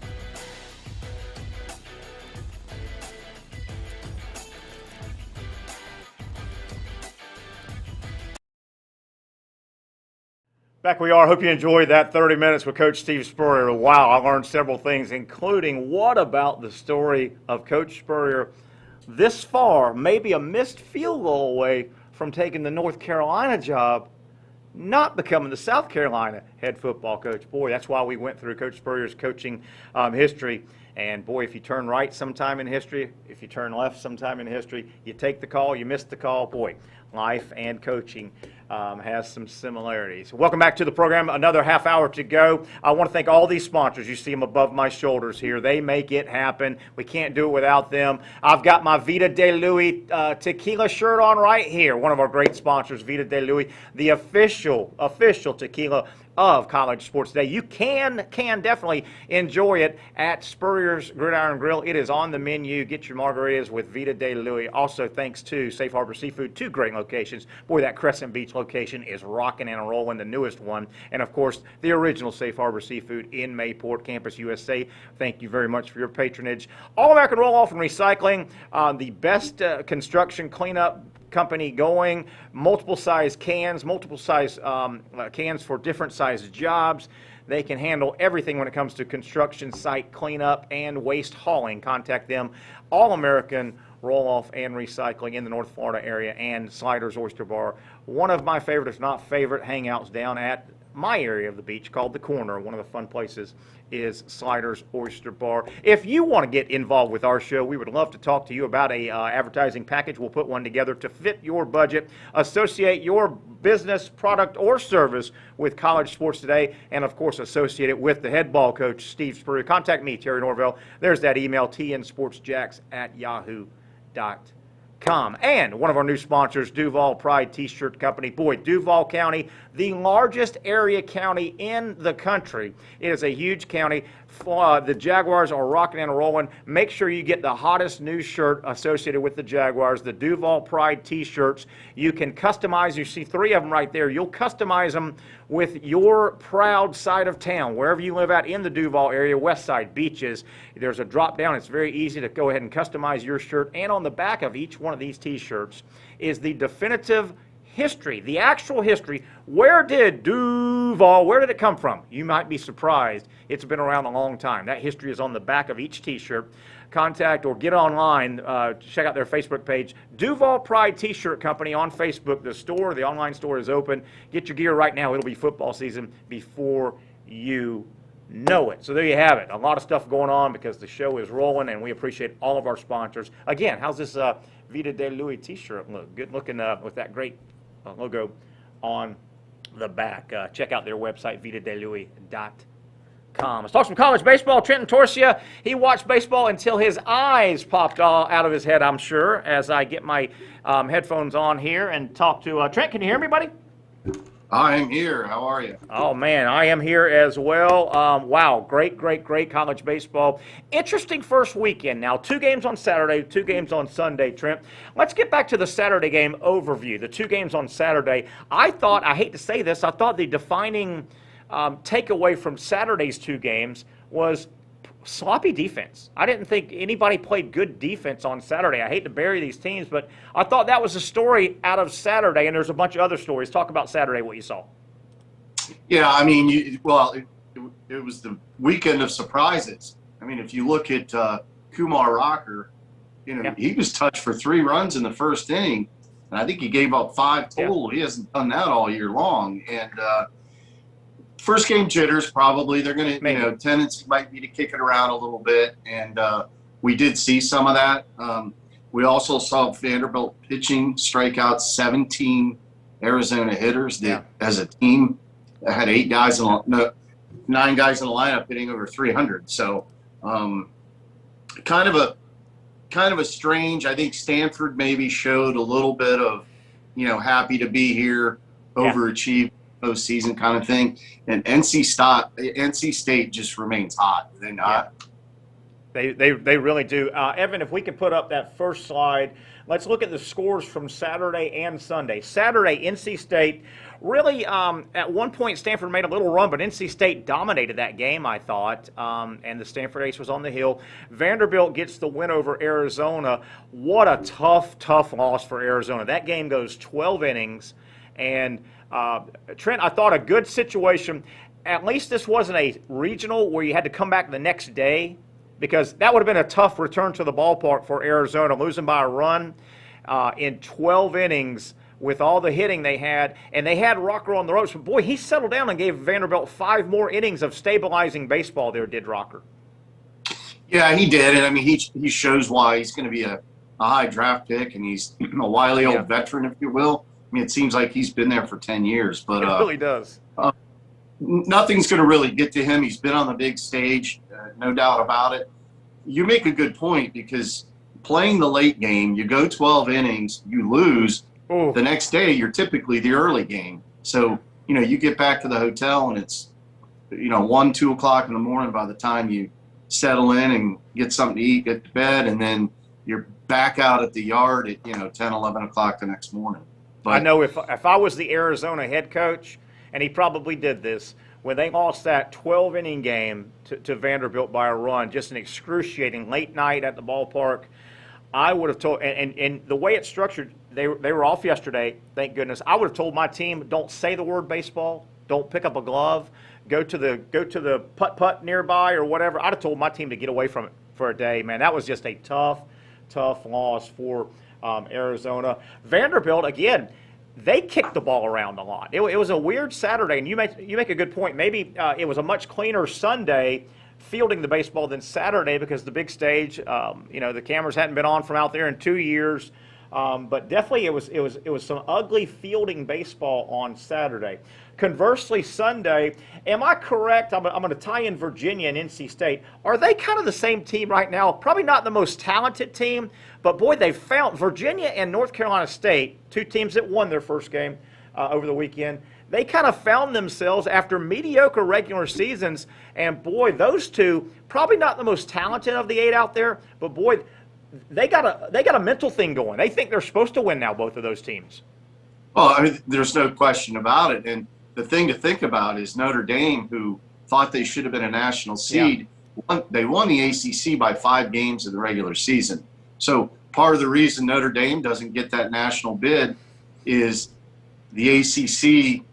Back we are. Hope you enjoyed that 30 minutes with Coach Steve Spurrier. Wow, I learned several things, including what about the story of Coach Spurrier this far, maybe a missed field goal away from taking the North Carolina job, not becoming the South Carolina head football coach. Boy, that's why we went through Coach Spurrier's coaching history. And boy, if you turn right sometime in history, if you turn left sometime in history, you take the call, you miss the call. Boy, life and coaching has some similarities. Welcome back to the program. Another half hour to go. I want to thank all these sponsors. You see them above my shoulders here. They make it happen. We can't do it without them. I've got my Vida de Luis tequila shirt on right here. One of our great sponsors, Vida de Luis, the official tequila of college sports today. You can definitely enjoy it at Spurrier's Gridiron Grill. It is on the menu. Get your margaritas with Vita de Louis. Also, thanks to Safe Harbor Seafood, 2 great locations. Boy, that Crescent Beach location is rocking and rolling, the newest one. And, of course, the original Safe Harbor Seafood in Mayport, Campus USA. Thank you very much for your patronage. All-American Roll-Off and Recycling, the best construction cleanup company going, multiple size cans for different size jobs. They can handle everything when it comes to construction site cleanup and waste hauling. Contact them. All American Roll-Off and Recycling in the North Florida area, and Sliders Oyster Bar, one of my favorite, if not favorite, hangouts down at my area of the beach called The Corner. One of the fun places is Sliders Oyster Bar. If you want to get involved with our show, we would love to talk to you about a advertising package. We'll put one together to fit your budget. Associate your business, product, or service with college sports today, and of course associate it with the head ball coach, Steve Spurrier. Contact me, Terry Norvell. There's that email, tnsportsjacks@yahoo.com. And one of our new sponsors, Duval Pride T-Shirt Company. Boy, Duval County, the largest area county in the country. It is a huge county. The Jaguars are rocking and rolling. Make sure you get the hottest new shirt associated with the Jaguars, the Duval Pride T-shirts. You can customize. You see 3 of them right there. You'll customize them with your proud side of town, wherever you live out in the Duval area, West Side, Beaches. There's a drop down. It's very easy to go ahead and customize your shirt. And on the back of each one of these T-shirts is the definitive history, the actual history. Where did Duval, where did it come from? You might be surprised. It's been around a long time. That history is on the back of each T-shirt. Contact or get online, check out their Facebook page, Duval Pride T-Shirt Company on Facebook. The store, the online store is open. Get your gear right now. It'll be football season before you know it. So there you have it. A lot of stuff going on because the show is rolling, and we appreciate all of our sponsors. Again, how's this Vita de Louis T-shirt look? Good looking with that great logo on the back. Check out their website, vitadelouis.com. Let's talk some college baseball. Trent Intorcia, he watched baseball until his eyes popped out of his head, I'm sure, as I get my headphones on here and talk to Trent. Can you hear me, buddy? I am here. How are you? Oh, man, I am here as well. Wow, great college baseball. Interesting first weekend now. 2 games on Saturday, 2 games on Sunday, Trent. Let's get back to the Saturday game overview. The 2 games on Saturday. I hate to say this, I thought the defining takeaway from Saturday's 2 games was sloppy defense. I didn't think anybody played good defense on Saturday. I hate to bury these teams, but I thought that was a story out of Saturday, and there's a bunch of other stories. Talk about Saturday, what you saw. Yeah, I mean, it was the weekend of surprises. I mean, if you look at Kumar Rocker, he was touched for 3 runs in the first inning, and I think he gave up 5 total. Yeah. He hasn't done that all year long, and first game jitters, probably. They're going to, tendency might be to kick it around a little bit, and we did see some of that. We also saw Vanderbilt pitching strike out 17 Arizona hitters that, as a team, had 9 guys in the lineup hitting over 300. So kind of a strange. I think Stanford maybe showed a little bit of, happy to be here, overachieved. Postseason kind of thing, and NC State just remains hot. Do they not? Yeah. They really do. Evan, if we could put up that first slide, let's look at the scores from Saturday and Sunday. Saturday, NC State really, at one point, Stanford made a little run, but NC State dominated that game, I thought, and the Stanford ace was on the hill. Vanderbilt gets the win over Arizona. What a tough loss for Arizona. That game goes 12 innings, and Trent, I thought a good situation. At least this wasn't a regional where you had to come back the next day, because that would have been a tough return to the ballpark for Arizona, losing by a run in 12 innings with all the hitting they had. And they had Rocker on the ropes. But, boy, he settled down and gave Vanderbilt 5 more innings of stabilizing baseball there, did Rocker. Yeah, he did. And, I mean, he shows why he's going to be a high draft pick, and he's a wily old veteran, if you will. I mean, it seems like he's been there for 10 years. But it really does. Nothing's going to really get to him. He's been on the big stage, no doubt about it. You make a good point, because playing the late game, you go 12 innings, you lose. The next day, you're typically the early game. So you get back to the hotel and it's 1, 2 o'clock in the morning by the time you settle in and get something to eat, get to bed, and then you're back out at the yard at 10, 11 o'clock the next morning. But I know if I was the Arizona head coach, and he probably did this, when they lost that 12-inning game to Vanderbilt by a run, just an excruciating late night at the ballpark, I would have told, and the way it's structured, they were off yesterday, thank goodness. I would have told my team, don't say the word baseball, don't pick up a glove, go to the putt-putt nearby or whatever. I'd have told my team to get away from it for a day, man. That was just a tough loss for Arizona. Vanderbilt, again, they kicked the ball around a lot. It was a weird Saturday, and you make a good point. Maybe it was a much cleaner Sunday fielding the baseball than Saturday because the big stage, the cameras hadn't been on from out there in 2 years. But definitely it was some ugly fielding baseball on Saturday. Conversely, Sunday, am I correct? I'm going to tie in Virginia and NC State. Are they kind of the same team right now? Probably not the most talented team, but boy, they found Virginia and North Carolina State, 2 teams that won their first game over the weekend. They kind of found themselves after mediocre regular seasons, and boy, those two, probably not the most talented of the 8 out there, but boy, they got a mental thing going. They think they're supposed to win now, both of those teams. Well, I mean, there's no question about it. And the thing to think about is Notre Dame, who thought they should have been a national seed, they won the ACC by 5 games in the regular season. So part of the reason Notre Dame doesn't get that national bid is the ACC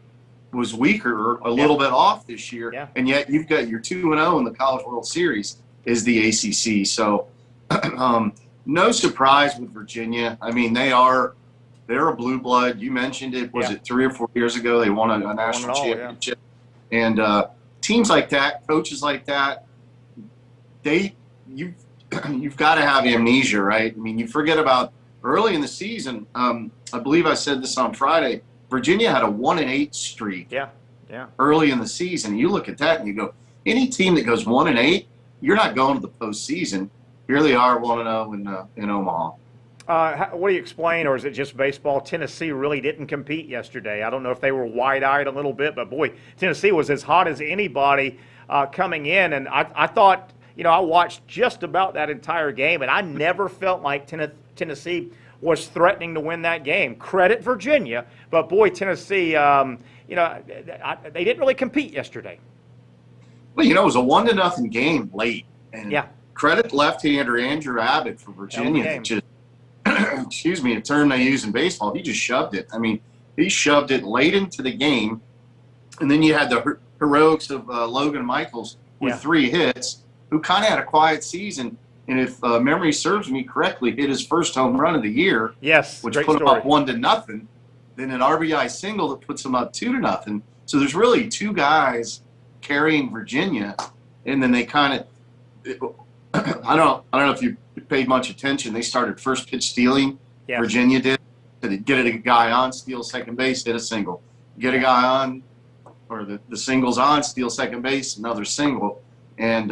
was weaker, a little bit off this year, and yet you've got your 2-0 in the College World Series is the ACC. So no surprise with Virginia. I mean, they're a blue blood. You mentioned it. Was it 3 or 4 years ago they won a national championship? And teams like that, coaches like that, you've got to have amnesia, right? I mean, you forget about early in the season. I believe I said this on Friday. Virginia had a 1-8 streak. Early in the season, you look at that and you go, any team that goes 1-8, you're not going to the postseason. Here they are, 1-0 in Omaha. What do you explain, or is it just baseball? Tennessee really didn't compete yesterday. I don't know if they were wide-eyed a little bit, but boy, Tennessee was as hot as anybody coming in, and I thought, I watched just about that entire game, and I never felt like Tennessee was threatening to win that game. Credit Virginia, but boy, Tennessee, they didn't really compete yesterday. Well, it was a 1-0 game late, and credit left-hander Andrew Abbott for Virginia. Excuse me, a term they use in baseball. He just shoved it. I mean, he shoved it late into the game, and then you had the heroics of Logan Michaels with 3 hits, who kind of had a quiet season. And if memory serves me correctly, hit his first home run of the year. Yes, which put him up 1-0. Then an RBI single that puts him up 2-0. So there's really 2 guys carrying Virginia, and then they kind of. I don't know if you paid much attention. They started first pitch stealing. Virginia did. To get a guy on, steal second base, hit a single. Get a guy on, or the single's on, steal second base, another single, and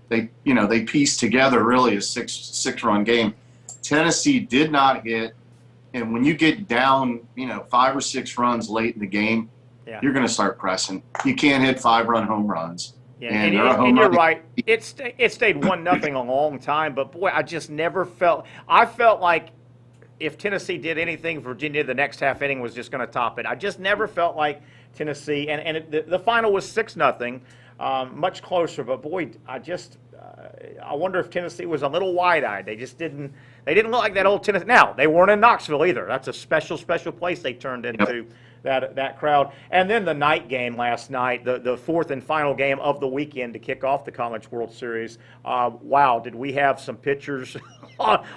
they pieced together really a six-run game. Tennessee did not hit, and when you get down 5 or 6 runs late in the game, you're going to start pressing. You can't hit 5-run home runs. And you're right. It stayed 1-0 a long time, but boy, I just never felt. I felt like if Tennessee did anything, Virginia the next half inning was just going to top it. I just never felt like Tennessee, and the final was 6-0, much closer. But boy, I wonder if Tennessee was a little wide-eyed. They just didn't. They didn't look like that old Tennessee. Now they weren't in Knoxville either. That's a special place they turned into. That crowd. And then the night game last night, the 4th and final game of the weekend to kick off the College World Series. Wow, did we have some pitchers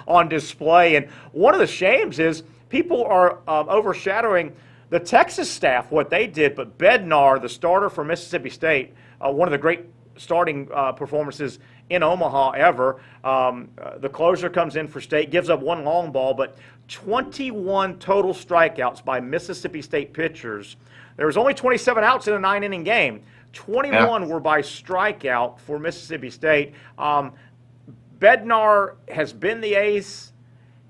on display. And one of the shames is people are overshadowing the Texas staff, what they did, but Bednar, the starter for Mississippi State, one of the great starting performances in Omaha ever. The closer comes in for State, gives up 1 long ball, but 21 total strikeouts by Mississippi State pitchers. There was only 27 outs in a 9-inning game. 21 were by strikeout for Mississippi State. Bednar has been the ace.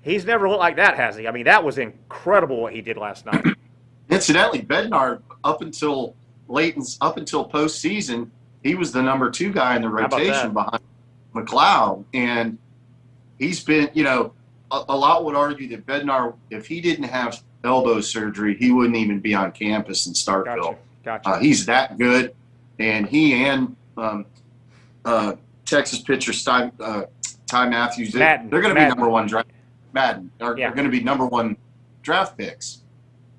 He's never looked like that, has he? I mean, that was incredible what he did last night. Incidentally, Bednar up until postseason, he was the number 2 guy in the rotation behind McLeod. And he's been, a lot would argue that Bednar, if he didn't have elbow surgery, he wouldn't even be on campus in Starkville. Gotcha. He's that good. And he and Texas pitcher Ty Matthews, they're going to be number 1 draft. Madden are going to be number 1 draft picks.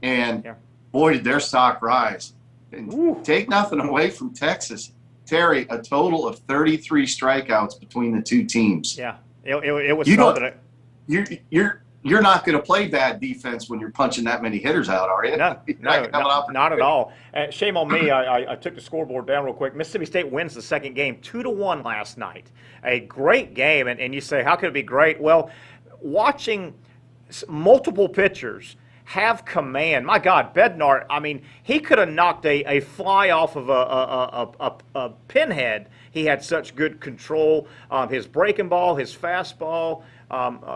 And boy, did their stock rise. And take nothing away from Texas. Terry, a total of 33 strikeouts between the 2 teams. Yeah, it was something. You're not going to play bad defense when you're punching that many hitters out, are you? No, not at all. Shame on me. I took the scoreboard down real quick. Mississippi State wins the second game 2-1 last night. A great game, and you say, how could it be great? Well, watching multiple pitchers have command. My God, Bednar, I mean, he could have knocked a fly off of a pinhead. He had such good control. His breaking ball, his fastball.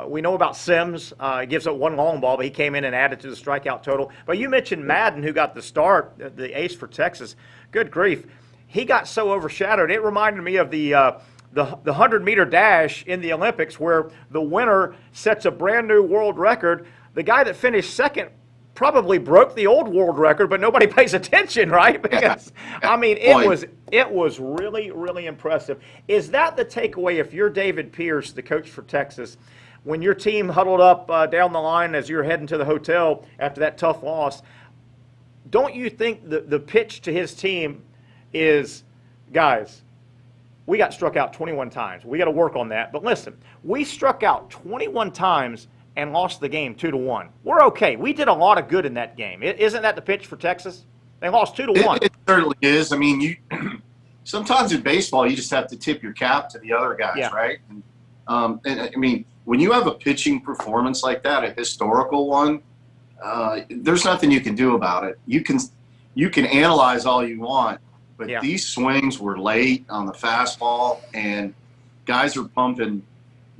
We know about Sims. He gives up 1 long ball, but he came in and added to the strikeout total. But you mentioned Madden, who got the start, the ace for Texas. Good grief. He got so overshadowed. It reminded me of the 100-meter dash in the Olympics, where the winner sets a brand new world record. The guy that finished second probably broke the old world record, but nobody pays attention, right? Because I mean, it was really, really impressive. Is that the takeaway if you're David Pierce, the coach for Texas, when your team huddled up down the line as you're heading to the hotel after that tough loss? Don't you think the pitch to his team is, guys, we got struck out 21 times. We got to work on that. But listen, we struck out 21 times and lost the game 2-1. We're okay. We did a lot of good in that game. Isn't that the pitch for Texas? They lost 2-1. It certainly is. I mean, sometimes in baseball you just have to tip your cap to the other guys, right? And I mean, when you have a pitching performance like that, a historical one, there's nothing you can do about it. You can analyze all you want, but these swings were late on the fastball, and guys are pumping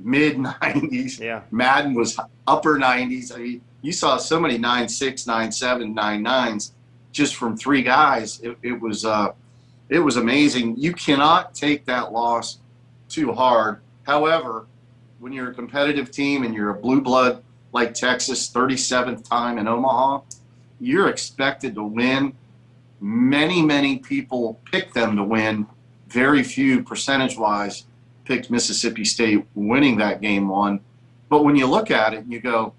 mid-90s. Yeah. Madden was upper 90s. I mean, you saw so many 9.6, 9.7, 9.9s just from 3 guys. It was amazing. You cannot take that loss too hard. However, when you're a competitive team and you're a blue blood like Texas, 37th time in Omaha, you're expected to win. Many, many people pick them to win. Very few, percentage-wise, picked Mississippi State winning that game 1. But when you look at it and you go,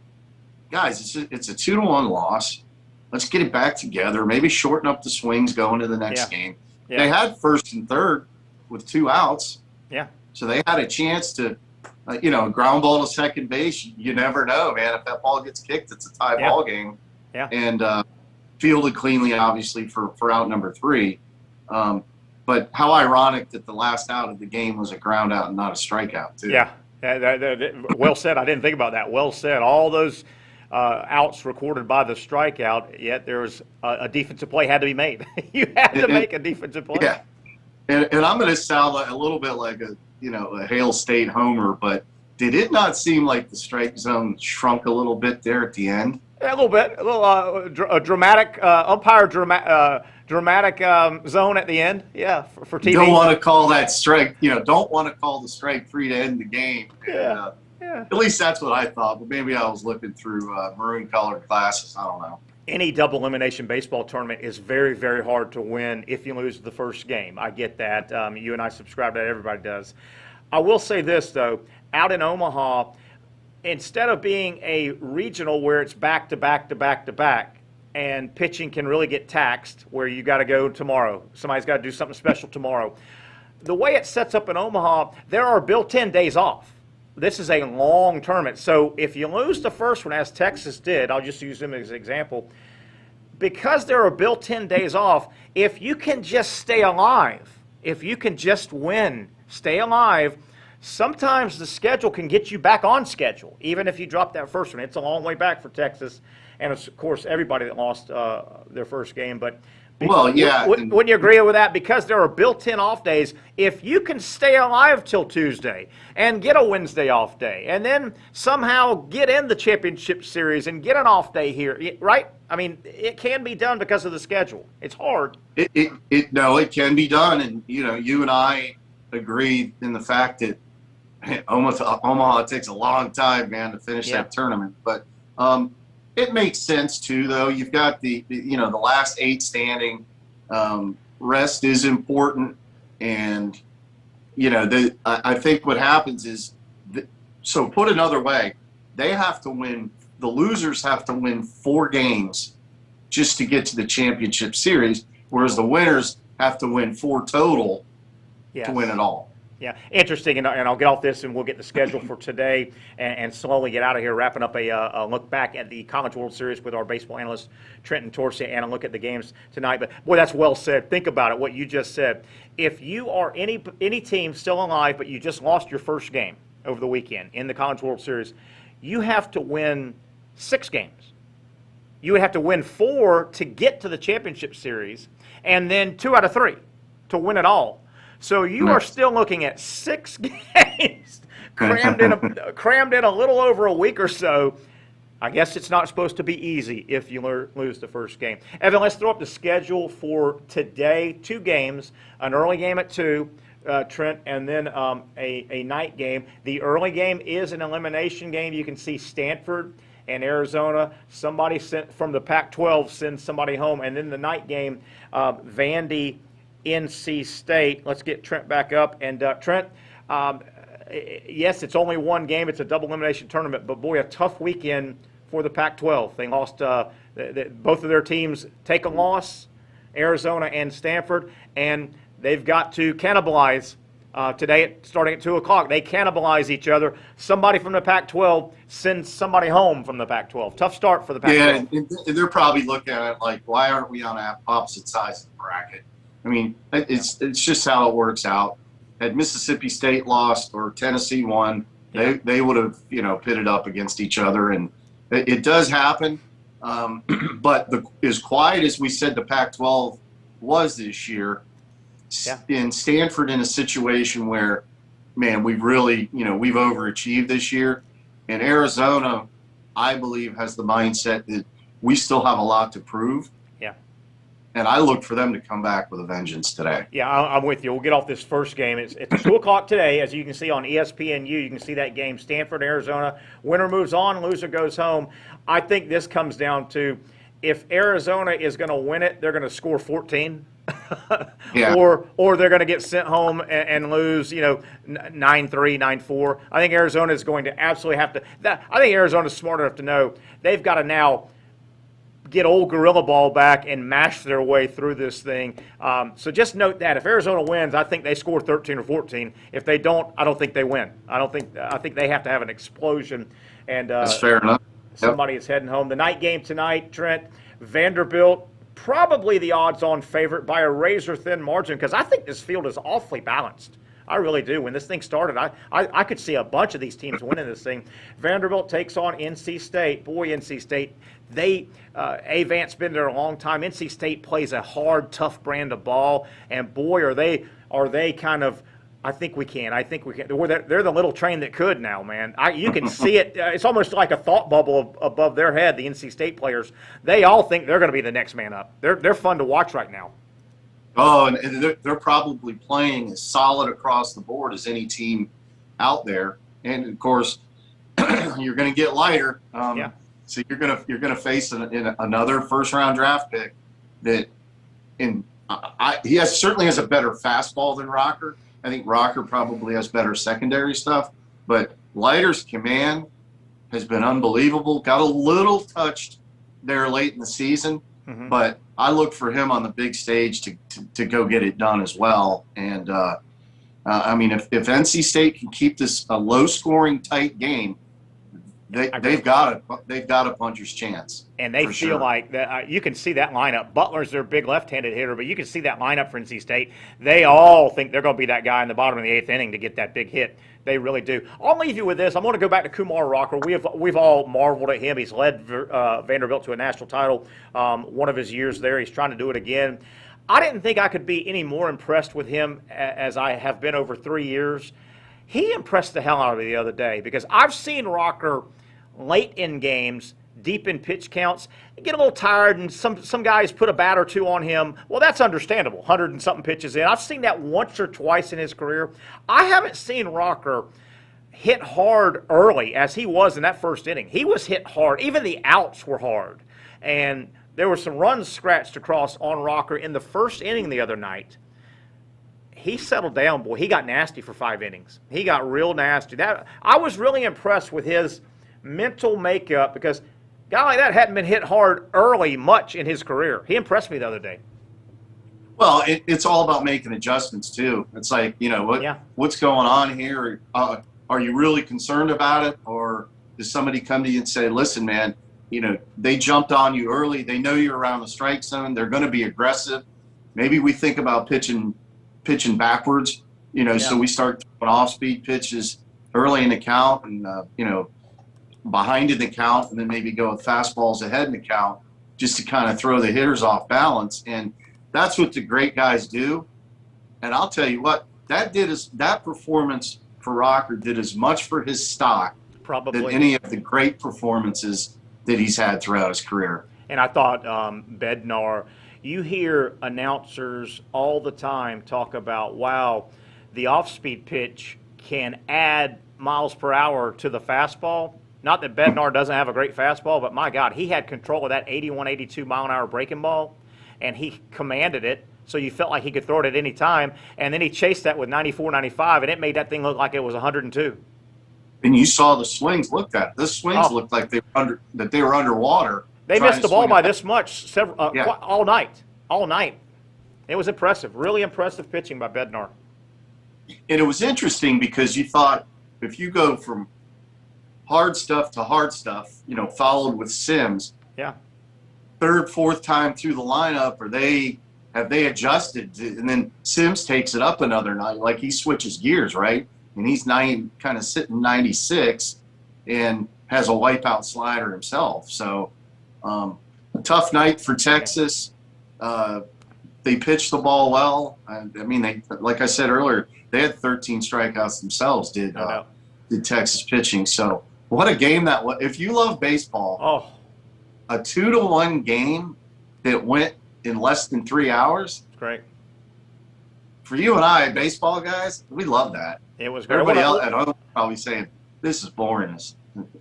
guys, it's a 2-1 loss. Let's get it back together. Maybe shorten up the swings going to the next game. Yeah. They had first and third with 2 outs. Yeah. So they had a chance to, ground ball to second base. You never know, man. If that ball gets kicked, it's a tie ball game. Yeah. And fielded cleanly, obviously, for out number 3. But how ironic that the last out of the game was a ground out and not a strikeout, too. Yeah. Well said. I didn't think about that. Well said. All those outs recorded by the strikeout, yet there was a defensive play had to be made. You had to make a defensive play. Yeah. And I'm going to sound a little bit like a Hale State homer, but did it not seem like the strike zone shrunk a little bit there at the end? Yeah, a little bit. A little dramatic, umpire dramatic zone at the end. Yeah, for TV. Don't want to call that strike. Don't want to call the strike 3 to end the game. And, at least that's what I thought. But maybe I was looking through maroon-colored glasses. I don't know. Any double elimination baseball tournament is very, very hard to win if you lose the first game. I get that. You and I subscribe to that. Everybody does. I will say this, though. Out in Omaha, instead of being a regional where it's back to back to back to back, and pitching can really get taxed where you got to go tomorrow, somebody's got to do something special tomorrow. The way it sets up in Omaha, there are built-in days off. This is a long tournament. So if you lose the first one, as Texas did, I'll just use them as an example, because there are built-in days off, if you can just stay alive, if you can just win, stay alive, sometimes the schedule can get you back on schedule, even if you drop that first one. It's a long way back for Texas, and of course everybody that lost their first game. But Well, yeah. Wouldn't you agree with that? Because there are built-in off days. If you can stay alive till Tuesday and get a Wednesday off day, and then somehow get in the championship series and get an off day here, right? I mean, it can be done because of the schedule. It's hard. It can be done, and you and I agree in the fact that Omaha takes a long time, man, to finish that tournament. But it makes sense too, though. You've got the last 8 standing. Rest is important, and I think what happens is, so put another way, they have to win. The losers have to win 4 games just to get to the championship series, whereas the winners have to win 4 total to win it all. Yeah, interesting, and I'll get off this and we'll get the schedule for today and slowly get out of here, wrapping up a look back at the College World Series with our baseball analyst, Trent Intorcia, and a look at the games tonight. But, boy, that's well said. Think about it, what you just said. If you are any team still alive but you just lost your first game over the weekend in the College World Series, you have to win 6 games. You would have to win 4 to get to the championship series, and then 2 out of 3 to win it all. So you are still looking at 6 games crammed in a little over a week or so. I guess it's not supposed to be easy if you lose the first game. Evan, let's throw up the schedule for today. 2 games, an early game at 2, Trent, and then a night game. The early game is an elimination game. You can see Stanford and Arizona. Somebody sent from the Pac-12 sends somebody home. And then the night game, Vandy, NC State. Let's get Trent back up. And Trent, yes, it's only 1 game. It's a double elimination tournament, but boy, a tough weekend for the Pac-12. They lost, both of their teams take a loss, Arizona and Stanford, and they've got to cannibalize today starting at 2 o'clock. They cannibalize each other. Somebody from the Pac-12 sends somebody home from the Pac-12. Tough start for the Pac-12. Yeah, and they're probably looking at it like, why aren't we on opposite sides of the bracket? I mean, it's just how it works out. Had Mississippi State lost or Tennessee won, they would have pitted up against each other, and it does happen. But as quiet as we said the Pac-12 was this year, in Stanford in a situation where, man, we've really we've overachieved this year, and Arizona, I believe, has the mindset that we still have a lot to prove. And I look for them to come back with a vengeance today. Yeah, I'm with you. We'll get off this first game. It's 2 o'clock today, as you can see on ESPNU. You can see that game, Stanford, Arizona. Winner moves on, loser goes home. I think this comes down to, if Arizona is going to win it, they're going to score 14. Or they're going to get sent home and lose, 9-3, 9-4. I think Arizona is going to absolutely have to. I think Arizona's smart enough to know they've got to now get old Gorilla Ball back and mash their way through this thing. So just note that if Arizona wins, I think they score 13 or 14. If they don't, I don't think they win. I think they have to have an explosion. And that's fair enough. Somebody is heading home. The night game tonight, Trent, Vanderbilt, probably the odds-on favorite by a razor-thin margin, because I think this field is awfully balanced. I really do. When this thing started, I could see a bunch of these teams winning this thing. Vanderbilt takes on NC State. Boy, NC State, Avant's been there a long time. NC State plays a hard, tough brand of ball, and boy, are they kind of, I think we can. They're the little train that could now, man. You can see it. It's almost like a thought bubble above their head, the NC State players. They all think they're going to be the next man up. They're fun to watch right now. Oh, and they're probably playing as solid across the board as any team out there. And of course, you're going to get lighter. So you're going to face another first-round draft pick that, certainly has a better fastball than Rocker. I think Rocker probably has better secondary stuff, but Leiter's command has been unbelievable. Got a little touched there late in the season, but I look for him on the big stage to go get it done as well. And I mean, if NC State can keep this a low-scoring, tight game, they've got a puncher's chance. And they feel like that. You can see that lineup. Butler's their big left-handed hitter, but you can see that lineup for NC State. They all think they're going to be that guy in the bottom of the 8th inning to get that big hit. They really do. I'll leave you with this. I'm going to go back to Kumar Rocker. We've all marveled at him. He's led Vanderbilt to a national title one of his years there. He's trying to do it again. I didn't think I could be any more impressed with him as I have been over 3 years. He impressed the hell out of me the other day because I've seen Rocker late in games, deep in pitch counts, get a little tired, and some guys put a bat or two on him. Well, that's understandable, 100 and something pitches in. I've seen that once or twice in his career. I haven't seen Rocker hit hard early as he was in that first inning. He was hit hard. Even the outs were hard. And there were some runs scratched across on Rocker in the first inning the other night. He settled down, boy. He got nasty for 5 innings. He got real nasty. I was really impressed with his mental makeup because a guy like that hadn't been hit hard early much in his career. He impressed me the other day. Well, it's all about making adjustments too. It's like, what's going on here? Are you really concerned about it, or does somebody come to you and say, listen, man, they jumped on you early. They know you're around the strike zone. They're going to be aggressive. Maybe we think about pitching backwards, so we start throwing off-speed pitches early in the count and, behind in the count, and then maybe go with fastballs ahead in the count just to kind of throw the hitters off balance. And that's what the great guys do. And I'll tell you what, that performance for Rocker did as much for his stock than any of the great performances that he's had throughout his career. And I thought Bednar, you hear announcers all the time talk about, wow, the off-speed pitch can add miles per hour to the fastball. Not that Bednar doesn't have a great fastball, but my God, he had control of that 81, 82 mile-an-hour breaking ball, and he commanded it, so you felt like he could throw it at any time. And then he chased that with 94, 95, and it made that thing look like it was 102. And you saw the swings looked at. The swings looked like they were underwater. They missed the ball by this much all night. All night. It was impressive. Really impressive pitching by Bednar. And it was interesting because you thought if you go from hard stuff to hard stuff, followed with Sims. Yeah. Third, fourth time through the lineup, have they adjusted? And then Sims takes it up another night, like he switches gears, right? And he's kind of sitting 96 and has a wipeout slider himself. So a tough night for Texas. They pitched the ball well. I mean, they, like I said earlier, they had 13 strikeouts themselves, did Texas pitching. So what a game that was. If you love baseball, a 2-1 game that went in less than 3 hours. Great. For you and I, baseball guys, we love that. It was great. Everybody else at home probably saying, this is boring.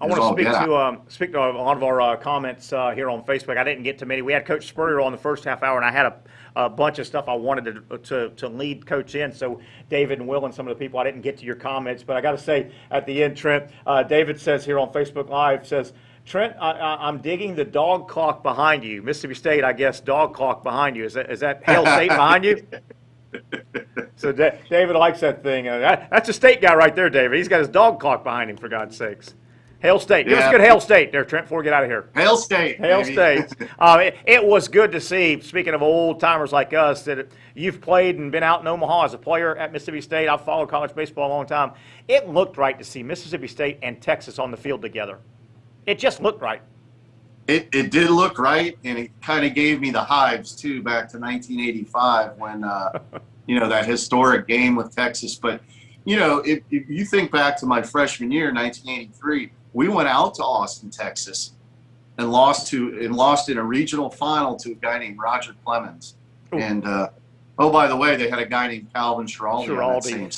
I want to speak to a lot of our comments here on Facebook. I didn't get to many. We had Coach Spurrier on the first half hour, and I had a bunch of stuff I wanted to lead Coach in. So David and Will and some of the people, I didn't get to your comments. But I got to say at the end, Trent, David says here on Facebook Live, says, Trent, I'm digging the dog clock behind you. Mississippi State, I guess, dog clock behind you. Is that Hail State behind you? So David likes that thing. That's a State guy right there, David. He's got his dog clock behind him, for God's sakes. Hail State. Give us a good Hail State there, Trent, before we get out of here. Hail State. Hail State. It was good to see, speaking of old-timers like us, that you've played and been out in Omaha as a player at Mississippi State. I've followed college baseball a long time. It looked right to see Mississippi State and Texas on the field together. It just looked right. It did look right, and it kind of gave me the hives, too, back to 1985 when, that historic game with Texas. But, if you think back to my freshman year, 1983, we went out to Austin, Texas, and lost in a regional final to a guy named Roger Clemens. Ooh. And by the way, they had a guy named Calvin Schiraldi. On that same.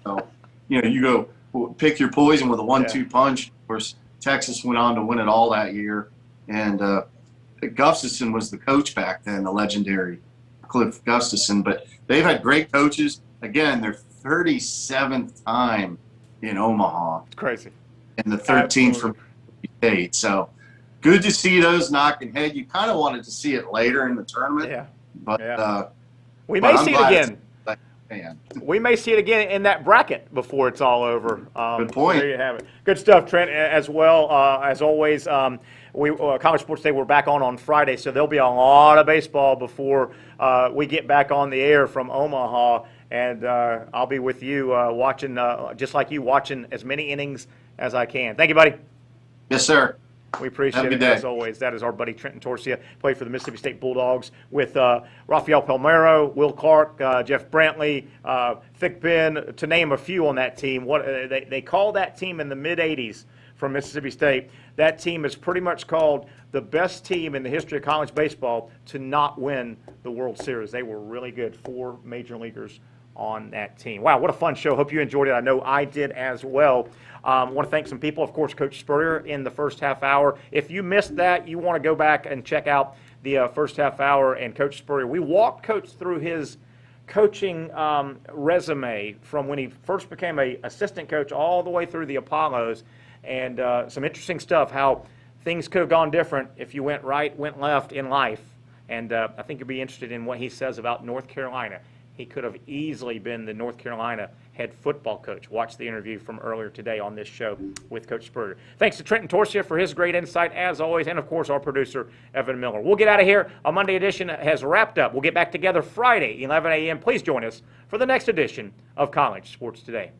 So you go pick your poison with a 1-2 punch. Of course, Texas went on to win it all that year, and Gustafson was the coach back then, the legendary Cliff Gustafson. But they've had great coaches. Again, their 37th time in Omaha. It's crazy. And the 13th from State. So good to see those knocking head. You kind of wanted to see it later in the tournament. Yeah. But we may see it again. fan. We may see it again in that bracket before it's all over. Good point. There you have it. Good stuff, Trent, as well. As always, College Sports Day, we're back on Friday, so there'll be a lot of baseball before we get back on the air from Omaha. And I'll be with you watching, just like you, watching as many innings as I can. Thank you, buddy. Yes, sir. We appreciate it, as always. That is our buddy Trent Intorcia, played for the Mississippi State Bulldogs with Rafael Palmeiro, Will Clark, Jeff Brantley, Thigpen, to name a few on that team. They called that team in the mid-'80s from Mississippi State. That team is pretty much called the best team in the history of college baseball to not win the World Series. They were really good. 4 major leaguers on that team. Wow, what a fun show. Hope you enjoyed it. I know I did as well. I want to thank some people. Of course, Coach Spurrier in the first half hour. If you missed that, you want to go back and check out the first half hour and Coach Spurrier. We walked Coach through his coaching resume from when he first became an assistant coach all the way through the Apollos, and some interesting stuff, how things could have gone different if you went right, went left in life. And I think you'll be interested in what he says about North Carolina. He could have easily been the North Carolina head football coach. Watch the interview from earlier today on this show with Coach Spurrier. Thanks to Trent Intorcia for his great insight, as always, and, of course, our producer, Evan Miller. We'll get out of here. Our Monday edition has wrapped up. We'll get back together Friday, 11 a.m. Please join us for the next edition of College Sports Today.